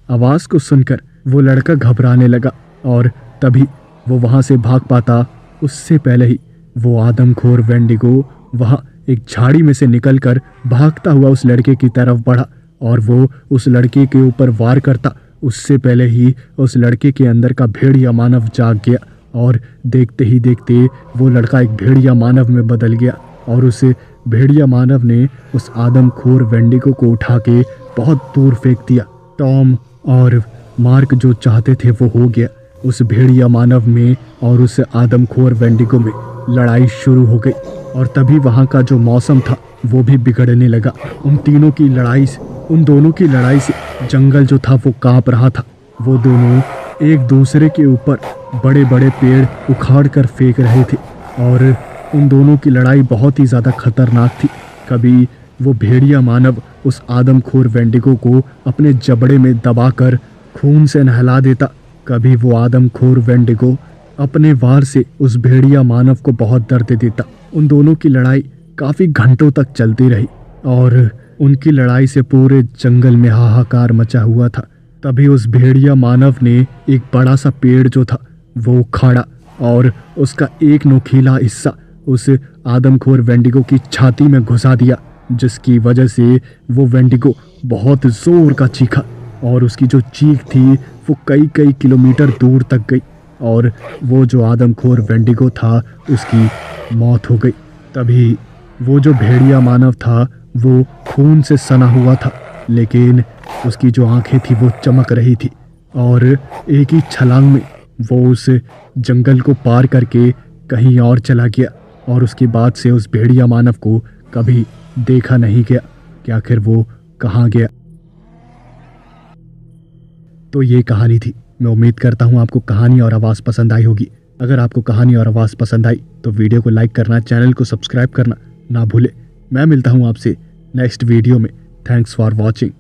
आवाज़ को सुनकर वो लड़का घबराने लगा और तभी वो वहाँ से भाग पाता उससे पहले ही वो आदमखोर वेंडिगो वहाँ एक झाड़ी में से निकलकर भागता हुआ उस लड़के की तरफ बढ़ा और वो उस लड़के के ऊपर वार करता उससे पहले ही उस लड़के के अंदर का भेड़िया मानव जाग गया और देखते ही देखते वो लड़का एक भेड़िया मानव में बदल गया और उस भेड़िया मानव ने उस आदमखोर वेंडिगो को उठा के बहुत दूर फेंक दिया। टॉम और मार्क जो चाहते थे वो हो गया। उस भेड़िया मानव में और उस आदमखोर वेंडिगो में लड़ाई शुरू हो गई और तभी वहाँ का जो मौसम था वो भी बिगड़ने लगा। उन दोनों की लड़ाई से जंगल जो था वो कांप रहा था। वो दोनों एक दूसरे के ऊपर बड़े बड़े पेड़ उखाड़ कर फेंक रहे थे और उन दोनों की लड़ाई बहुत ही ज़्यादा खतरनाक थी। कभी वो भेड़िया मानव उस आदमखोर वेंडिगो को अपने जबड़े में दबाकर खून से नहला देता, कभी वो आदमखोर वेंडिगो अपने वार से उस भेड़िया मानव को बहुत दर्द देता। उन दोनों की लड़ाई काफ़ी घंटों तक चलती रही और उनकी लड़ाई से पूरे जंगल में हाहाकार मचा हुआ था। तभी उस भेड़िया मानव ने एक बड़ा सा पेड़ जो था वो उखाड़ा और उसका एक नोकीला हिस्सा उस आदमखोर वेंडिगो की छाती में घुसा दिया, जिसकी वजह से वो वेंडिगो बहुत जोर का चीखा और उसकी जो चीख थी वो कई कई किलोमीटर दूर तक गई और वो जो आदमखोर वेंडिगो था उसकी मौत हो गई। तभी वो जो भेड़िया मानव था वो खून से सना हुआ था, लेकिन उसकी जो आंखें थी वो चमक रही थी और एक ही छलांग में वो उस जंगल को पार करके कहीं और चला गया और उसके बाद से उस भेड़िया मानव को कभी देखा नहीं गया कि आखिर वो कहाँ गया। तो ये कहानी थी। मैं उम्मीद करता हूँ आपको कहानी और आवाज़ पसंद आई होगी। अगर आपको कहानी और आवाज़ पसंद आई तो वीडियो को लाइक करना, चैनल को सब्सक्राइब करना ना भूले। मैं मिलता हूँ आपसे नेक्स्ट वीडियो में। Thanks for watching.